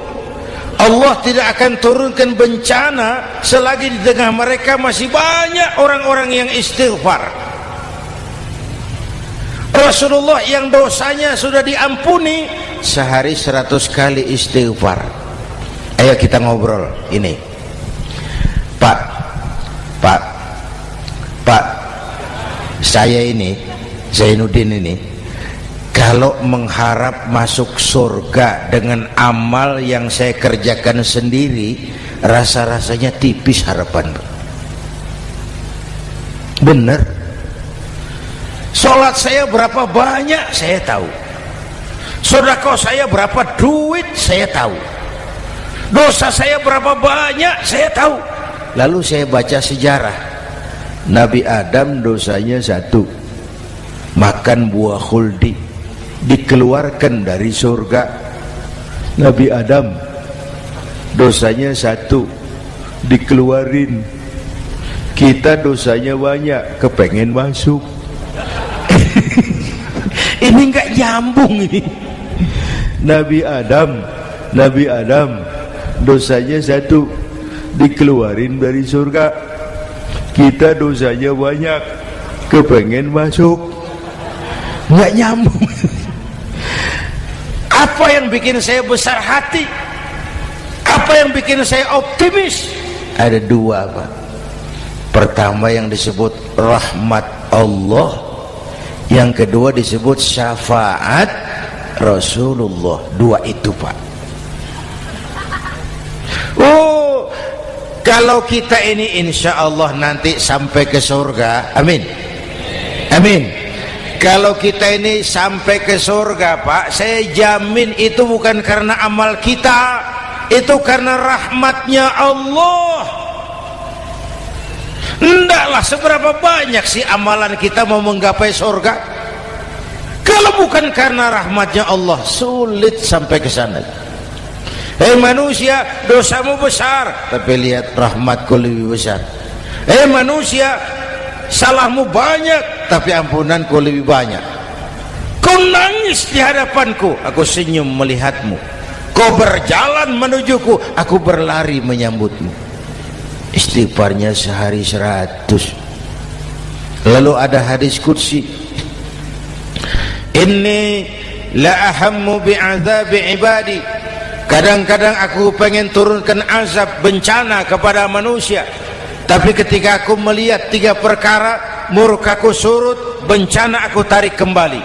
Allah tidak akan turunkan bencana selagi di tengah mereka masih banyak orang-orang yang istighfar. Rasulullah yang dosanya sudah diampuni sehari 100 kali istighfar. Ayo kita ngobrol ini. Pak, saya ini Zainuddin ini, kalau mengharap masuk surga dengan amal yang saya kerjakan sendiri, rasa-rasanya tipis harapan. Bener. Sholat saya berapa banyak saya tahu, sedekah saya berapa duit saya tahu, dosa saya berapa banyak saya tahu. Lalu saya baca sejarah, Nabi Adam dosanya 1, makan buah khuldi, dikeluarkan dari surga. Nabi Adam dosanya 1, dikeluarin. Kita dosanya banyak, kepengen masuk. Ini enggak nyambung ini. Nabi Adam Nabi Adam dosanya satu, dikeluarin dari surga. Kita dosanya banyak, kepengen masuk, nggak nyambung. Apa yang bikin saya besar hati? Apa yang bikin saya optimis? Ada dua, Pak. Pertama yang disebut rahmat Allah, yang kedua disebut syafaat Rasulullah. Dua itu, Pak. Oh, kalau kita ini insya Allah nanti sampai ke surga, amin, amin. Kalau kita ini sampai ke surga, Pak, saya jamin itu bukan karena amal kita, itu karena rahmatnya Allah. Ndaklah seberapa banyak sih amalan kita mau menggapai surga. Kalau bukan karena rahmatnya Allah, sulit sampai ke sana. Hei manusia, dosamu besar, tapi lihat rahmatku lebih besar. Hei manusia, salahmu banyak, tapi ampunanku lebih banyak. Kau nangis di hadapanku, aku senyum melihatmu. Kau berjalan menujuku, aku berlari menyambutmu. Istighfarnya sehari 100. Lalu ada hadis qudsi, inni la ahammu bi'adzabi ibadi. Kadang-kadang aku pengen turunkan azab bencana kepada manusia, tapi ketika aku melihat 3 perkara, murkaku surut, bencana aku tarik kembali.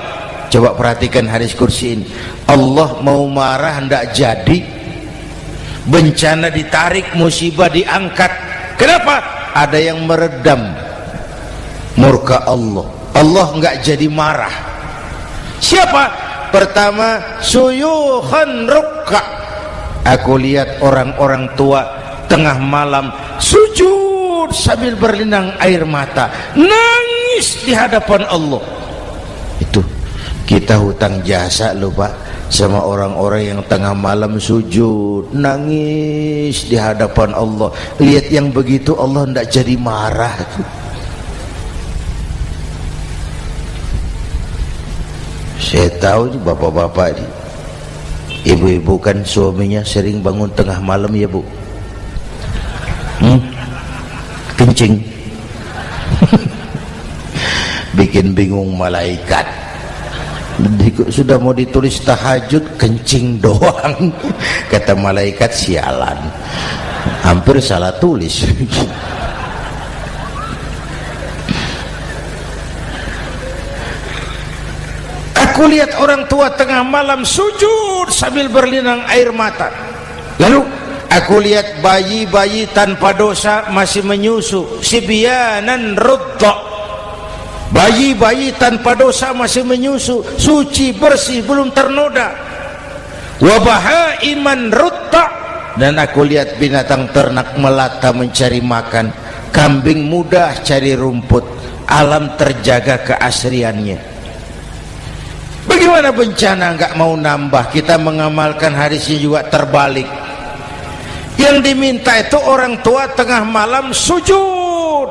Coba perhatikan hadis qudsi ini. Allah mau marah hendak jadi, bencana ditarik, musibah diangkat. Kenapa? Ada yang meredam murka Allah. Allah enggak jadi marah. Siapa? Pertama, suyukhan rukka. Aku lihat orang-orang tua tengah malam sujud sambil berlinang air mata, nangis di hadapan Allah. Itu kita hutang jasa loh, Pak, sama orang-orang yang tengah malam sujud nangis di hadapan Allah. Lihat yang begitu Allah tidak jadi marah. Saya tahu bapak-bapak ini, ibu-ibu kan suaminya sering bangun tengah malam ya, Bu. Kencing. Bikin bingung malaikat. Sudah mau ditulis tahajud, kencing doang. Kata malaikat, sialan, hampir salah tulis. Aku lihat orang tua tengah malam sujud sambil berlinang air mata. Lalu aku lihat bayi-bayi tanpa dosa masih menyusu, sibyanan rudda. Bayi-bayi tanpa dosa masih menyusu, suci bersih, belum ternoda. Wa bahaiman rutta. Dan aku lihat binatang ternak melata mencari makan, kambing mudah cari rumput, alam terjaga keasriannya. Bagaimana bencana enggak mau nambah? Kita mengamalkan hadisnya juga terbalik. Yang diminta itu orang tua tengah malam sujud,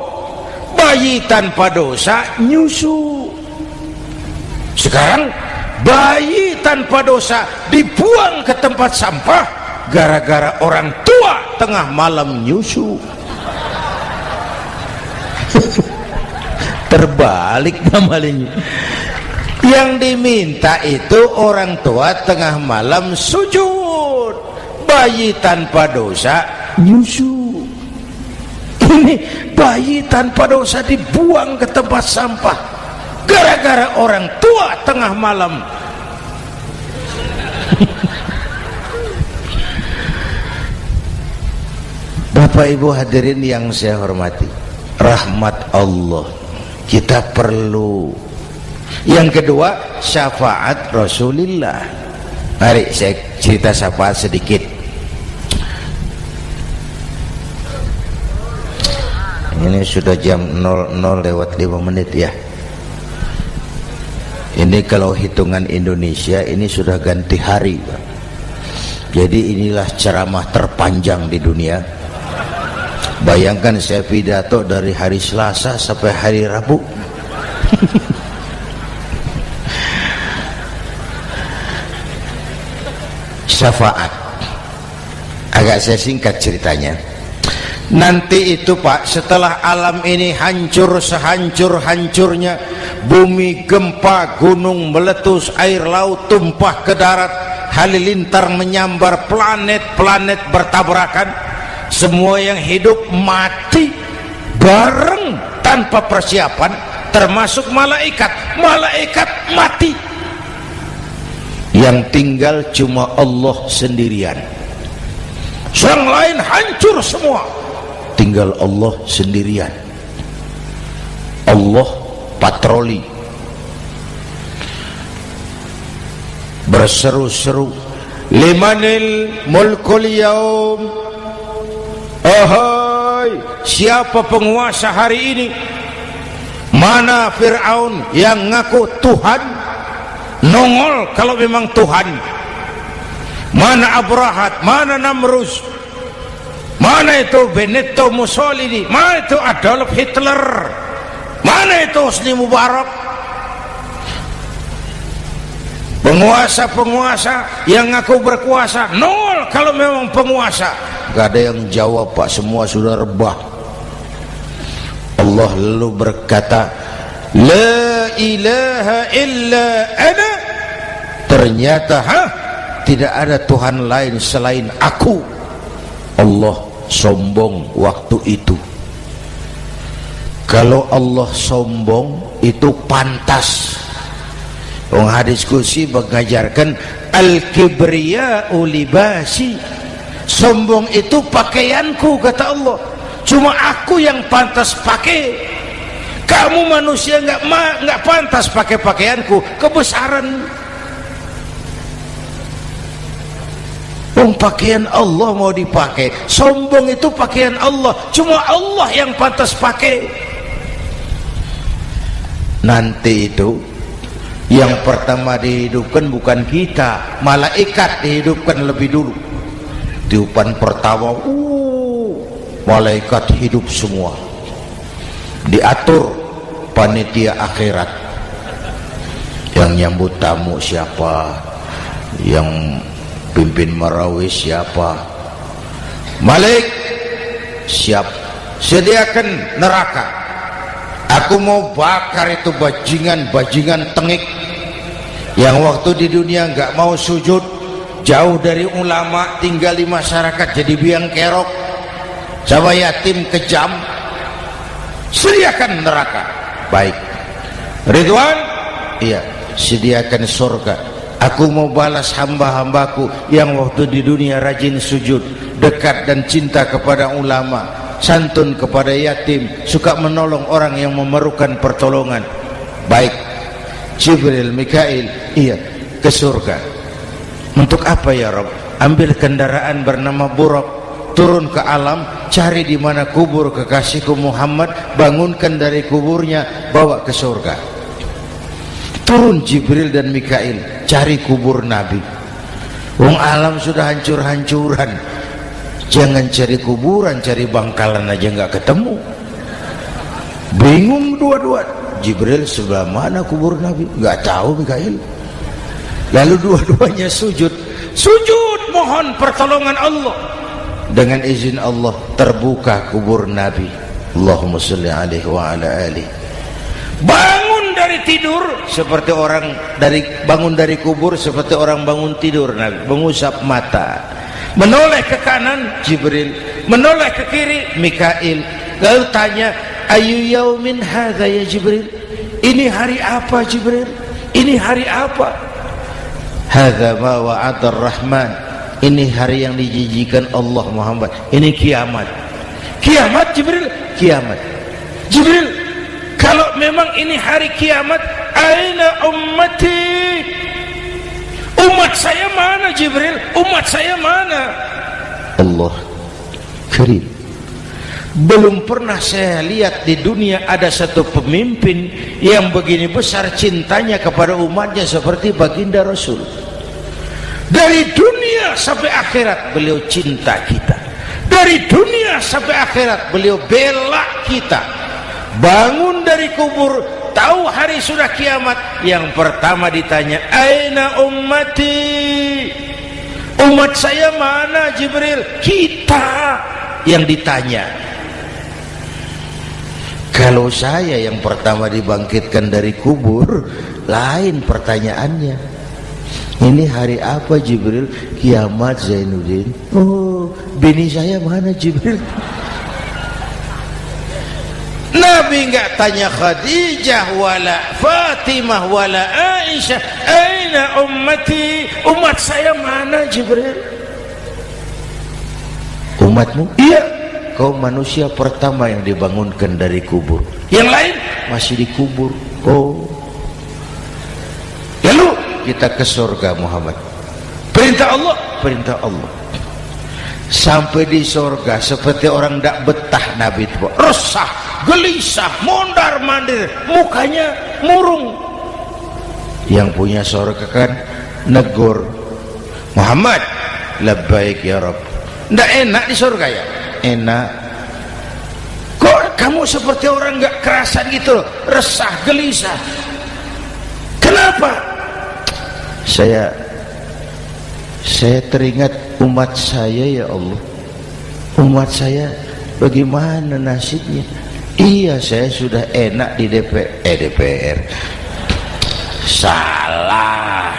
bayi tanpa dosa nyusu. Sekarang bayi tanpa dosa dibuang ke tempat sampah gara-gara orang tua tengah malam nyusu. Terbalik namanya. Yang diminta itu orang tua tengah malam sujud, bayi tanpa dosa nyusu. Ini bayi tanpa dosa dibuang ke tempat sampah gara-gara orang tua tengah malam. Bapak Ibu hadirin yang saya hormati, rahmat Allah kita perlu. Yang kedua, syafaat Rasulullah. Mari saya cerita syafaat sedikit. Ini sudah jam 00:05 ya. Ini kalau hitungan Indonesia ini sudah ganti hari, Pak. Jadi inilah ceramah terpanjang di dunia. Bayangkan saya pidato dari hari Selasa sampai hari Rabu. Syafaat. Agak saya singkat ceritanya. Nanti itu Pak, setelah alam ini hancur sehancur-hancurnya, bumi gempa, gunung meletus, air laut tumpah ke darat, halilintar menyambar, planet-planet bertabrakan, semua yang hidup mati bareng tanpa persiapan, termasuk malaikat mati. Yang tinggal cuma Allah sendirian. Yang lain hancur semua, tinggal Allah sendirian. Allah patroli, berseru-seru, limanil mulkul yaum, ahai, siapa penguasa hari ini? Mana Fir'aun yang ngaku Tuhan? Nongol kalau memang Tuhan. Mana Abrahat, mana Namrus, mana itu Benito Mussolini, mana itu Adolf Hitler, mana itu Hosni Mubarak? Penguasa-penguasa yang ngaku berkuasa, nol kalau memang penguasa. Gak ada yang jawab Pak, semua sudah rebah. Allah lalu berkata, la ilaha illa ana. Ternyata tidak ada Tuhan lain selain aku. Allah sombong waktu itu. Kalau Allah sombong itu pantas. Hadis qudsi mengajarkan al-kibriya'u libasi, sombong itu pakaianku, kata Allah. Cuma aku yang pantas pakai. Kamu manusia nggak pantas pakai pakaianku, kebesaran. Pakaian Allah mau dipakai, sombong itu pakaian Allah, cuma Allah yang pantas pakai. Nanti itu yang pertama dihidupkan bukan kita, malaikat dihidupkan lebih dulu. Tiupan pertama, malaikat hidup semua, diatur panitia akhirat. Yang nyambut tamu siapa, yang pimpin marawis siapa, Malik siap, sediakan neraka. Aku mau bakar itu bajingan tengik yang waktu di dunia nggak mau sujud, jauh dari ulama, tinggal di masyarakat jadi biang kerok, sama yatim kejam. Sediakan neraka. Baik Ridwan, iya, sediakan surga. Aku mau balas hamba-hambaku yang waktu di dunia rajin sujud, dekat dan cinta kepada ulama, santun kepada yatim, suka menolong orang yang memerlukan pertolongan. Baik Jibril, Mikail, iya, ke surga. Untuk apa ya Rabb? Ambil kendaraan bernama Buraq, turun ke alam, cari di mana kubur kekasihku Muhammad, bangunkan dari kuburnya, bawa ke surga. Turun Jibril dan Mikail, cari kubur Nabi. Wong alam sudah hancur-hancuran, jangan cari kuburan, cari bangkalan aja nggak ketemu. Bingung dua-dua. Jibril, sebelah mana kubur Nabi? Nggak tahu Mikail. Lalu dua-duanya sujud mohon pertolongan Allah. Dengan izin Allah terbuka kubur Nabi. Allahumma sholli alaihi wa ala alihi. Bangun dari tidur seperti orang bangun dari kubur seperti orang bangun tidur. Nabi mengusap mata, menoleh ke kanan Jibril, menoleh ke kiri Mikail. Lalu tanya, ayu yaumin hadza ya Jibril? Ini hari apa Jibril? Ini hari apa? Hadza ma wa'ada ar-Rahman. Ini hari yang dijanjikan Allah Muhammad. Ini kiamat. Kiamat Jibril? Kiamat. Jibril, kalau memang ini hari kiamat, aina ummati? Umat saya mana Jibril? Umat saya mana? Allah Karim. Belum pernah saya lihat di dunia ada satu pemimpin yang begini besar cintanya kepada umatnya seperti baginda Rasul. Dari dunia sampai akhirat beliau cinta kita. Dari dunia sampai akhirat beliau bela kita. Bangun dari kubur, tahu hari sudah kiamat, yang pertama ditanya, aina ummati? Umat saya mana Jibril? Kita yang ditanya. Kalau saya yang pertama dibangkitkan dari kubur, lain pertanyaannya. Ini hari apa Jibril? Kiamat Zainuddin. Oh, bini saya mana Jibril? Nabi enggak tanya Khadijah wala Fatimah wala Aisyah, aina ummati? Umat saya mana Jibril? Umatmu? Iya. Kau manusia pertama yang dibangunkan dari kubur. Yang lain masih dikubur. Oh. Lalu kita ke surga Muhammad. Perintah Allah, perintah Allah. Sampai di surga seperti orang tidak betah Nabi itu, resah, gelisah, mondar mandir, mukanya murung. Yang punya surga kan negur, Muhammad, labbaik ya Rabb. Tidak enak di surga ya? Enak. Kok kamu seperti orang nggak kerasan gitu loh, resah, gelisah. Kenapa? Saya teringat umat saya ya Allah. Umat saya bagaimana nasibnya? Iya, saya sudah enak di DPR. Salah.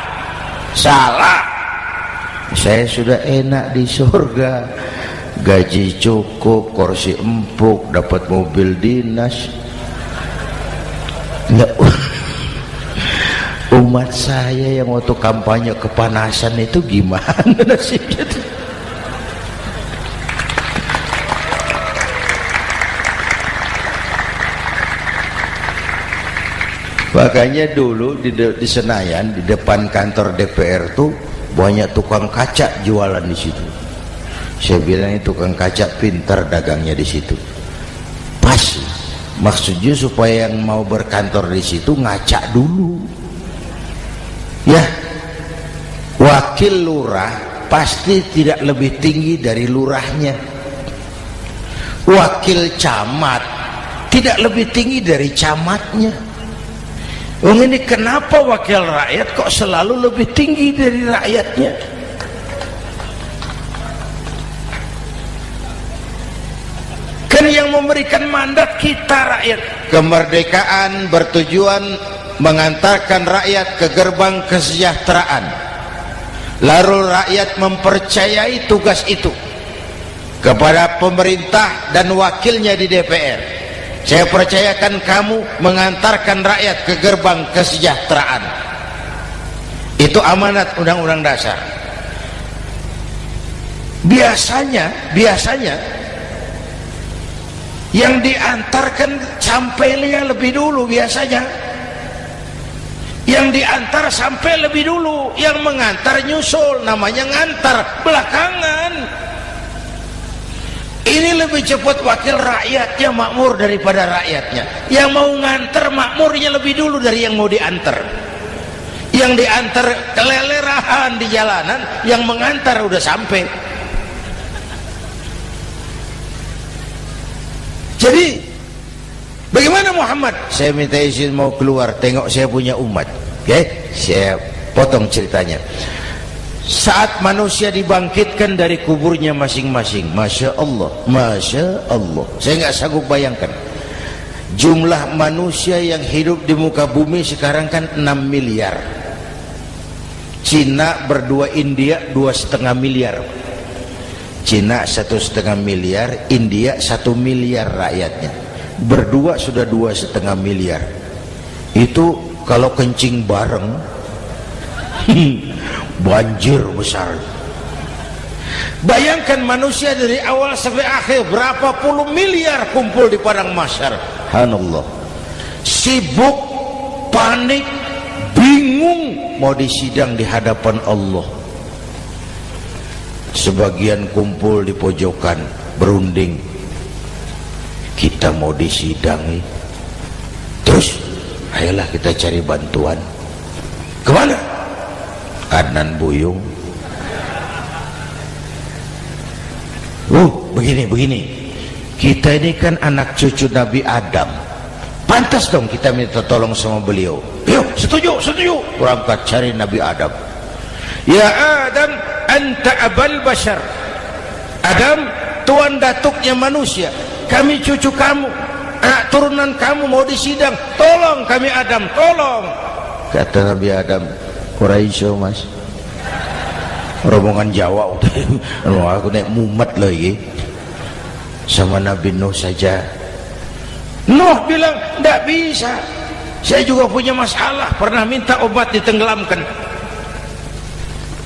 Saya sudah enak di surga, gaji cukup, kursi empuk, dapat mobil dinas. Nggak. Umat saya yang waktu kampanye kepanasan itu gimana nasibnya tuh? Makanya dulu di Senayan, di depan kantor DPR tuh banyak tukang kaca jualan di situ. Saya bilang itu tukang kaca pintar dagangnya di situ. Pas, maksudnya supaya yang mau berkantor di situ ngaca dulu. Ya, wakil lurah pasti tidak lebih tinggi dari lurahnya. Wakil camat tidak lebih tinggi dari camatnya. Ini kenapa wakil rakyat kok selalu lebih tinggi dari rakyatnya? Kan yang memberikan mandat kita rakyat. Kemerdekaan bertujuan mengantarkan rakyat ke gerbang kesejahteraan. Lalu rakyat mempercayai tugas itu kepada pemerintah dan wakilnya di DPR. Saya percayakan kamu mengantarkan rakyat ke gerbang kesejahteraan. Itu amanat Undang-Undang Dasar. Biasanya yang diantarkan sampainya lebih dulu biasanya. Yang diantar sampai lebih dulu, yang mengantar nyusul, namanya ngantar belakangan. Ini lebih cepat wakil rakyatnya makmur daripada rakyatnya. Yang mau ngantar makmurnya lebih dulu dari yang mau diantar. Yang diantar kelelerahan di jalanan, yang mengantar udah sampai. Jadi bagaimana Muhammad? Saya minta izin mau keluar, tengok saya punya umat. Oke, saya potong ceritanya. Saat manusia dibangkitkan dari kuburnya masing-masing, Masya Allah, Masya Allah, saya nggak sanggup bayangkan jumlah manusia yang hidup di muka bumi sekarang kan 6 miliar. Cina berdua, India 2,5 miliar. Cina 1,5 miliar, India 1 miliar rakyatnya. Berdua sudah 2,5 miliar. Itu kalau kencing bareng banjir besar. Bayangkan manusia dari awal sampai akhir berapa puluh miliar kumpul di padang mahsyar. Subhanallah. Sibuk, panik, bingung mau disidang di hadapan Allah. Sebagian kumpul di pojokan berunding, kita mau disidangi. Terus ayolah kita cari bantuan. Kemana? Adnan Buyung. Begini. Kita ini kan anak cucu Nabi Adam. Pantas dong kita minta tolong sama beliau. Yuk, setuju. Berangkat cari Nabi Adam. Ya Adam, anta abal bashar. Adam, tuan datuknya manusia, kami cucu kamu, anak turunan kamu mau disidang, tolong kami Adam, tolong. Kata Nabi Adam, Quraisy mas, rombongan Jawa udah aku naik mumet lagi sama Nabi Nuh saja. Nuh bilang tidak bisa, saya juga punya masalah, pernah minta obat ditenggelamkan.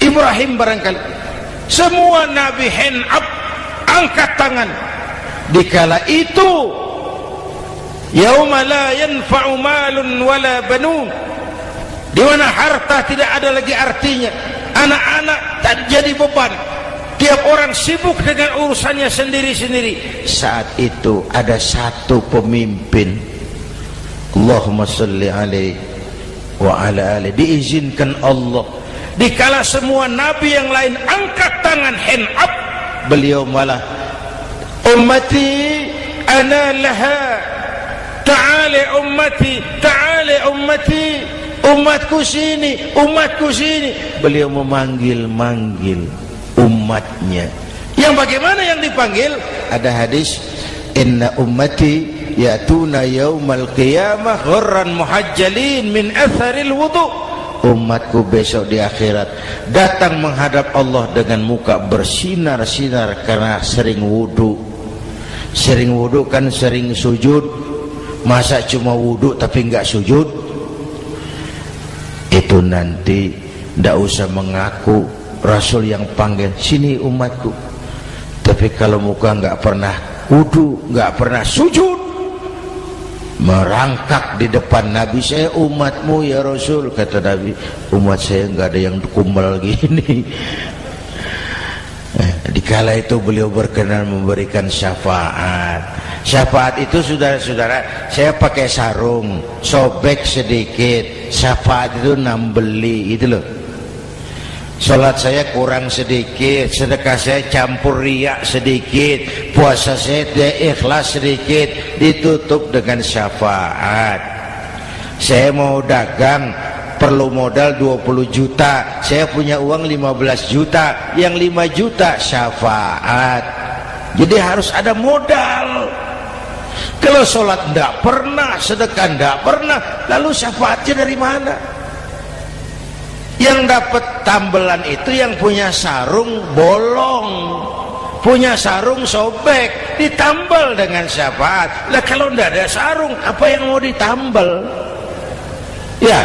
Ibrahim barangkali, semua Nabi hand up, angkat tangan. Dikala itu yauma la yanfa'u malun wala banun, di mana harta tidak ada lagi artinya, anak-anak tak jadi beban, tiap orang sibuk dengan urusannya sendiri-sendiri. Saat itu ada satu pemimpin, Allahumma salli alaihi wa ala alihi, diizinkan Allah. Dikala semua nabi yang lain angkat tangan hand up, beliau malah ummati ana laha, ta'ali ummati, ta'ali ummati, umatku sini, umatku sini. Beliau memanggil-manggil umatnya. Yang bagaimana yang dipanggil? Ada hadis, inna ummati ya'tuna yaumal qiyamah ghurran muhajjalin min atharil wudu. Umatku besok di akhirat datang menghadap Allah dengan muka bersinar-sinar karena sering wudu. Sering wudu kan sering sujud, masa cuma wudu tapi enggak sujud? Itu nanti ndak usah mengaku Rasul yang panggil, sini umatku. Tapi kalau muka enggak pernah wudu, enggak pernah sujud, merangkak di depan Nabi, saya umatmu ya Rasul. Kata Nabi, umat saya enggak ada yang kumbal gini. Dikala itu beliau berkenan memberikan syafaat. Syafaat itu saudara-saudara, saya pakai sarung, sobek sedikit, syafaat itu nambeli itu loh. Salat saya kurang sedikit, sedekah saya campur riak sedikit, puasa saya tidak ikhlas sedikit, ditutup dengan syafaat. Saya mau dagang, perlu modal 20 juta, saya punya uang 15 juta, yang 5 juta syafaat. Jadi harus ada modal. Kalau sholat tidak pernah, sedekah tidak pernah, lalu syafaatnya dari mana? Yang dapat tambelan itu yang punya sarung bolong, punya sarung sobek, ditambal dengan syafaat. Lah kalau tidak ada sarung, apa yang mau ditambal? Ya,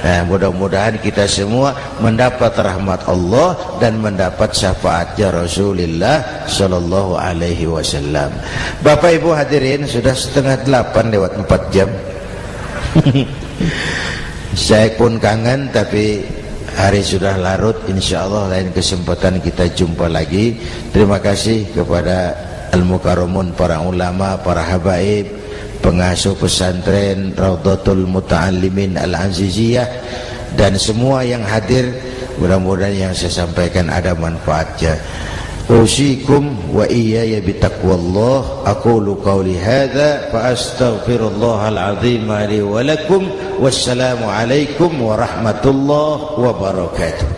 nah, mudah-mudahan kita semua mendapat rahmat Allah dan mendapat syafaatnya Rasulullah Sallallahu Alaihi Wasallam. Bapak Ibu hadirin, sudah 7:30 lewat 4 jam. Saya pun kangen, tapi hari sudah larut. Insya Allah lain kesempatan kita jumpa lagi. Terima kasih kepada Al-Mukarramun, para ulama, para habaib, pengasuh pesantren Raudhatul Muta'allimin Al-Aziziyah, dan semua yang hadir. Mudah-mudahan yang saya sampaikan ada manfaatnya. Usikum wa iyaya bitaqwallah. Aqulu qawli hadza fa astaghfirullahal azim li wa lakum. Wassalamu alaikum warahmatullahi wabarakatuh.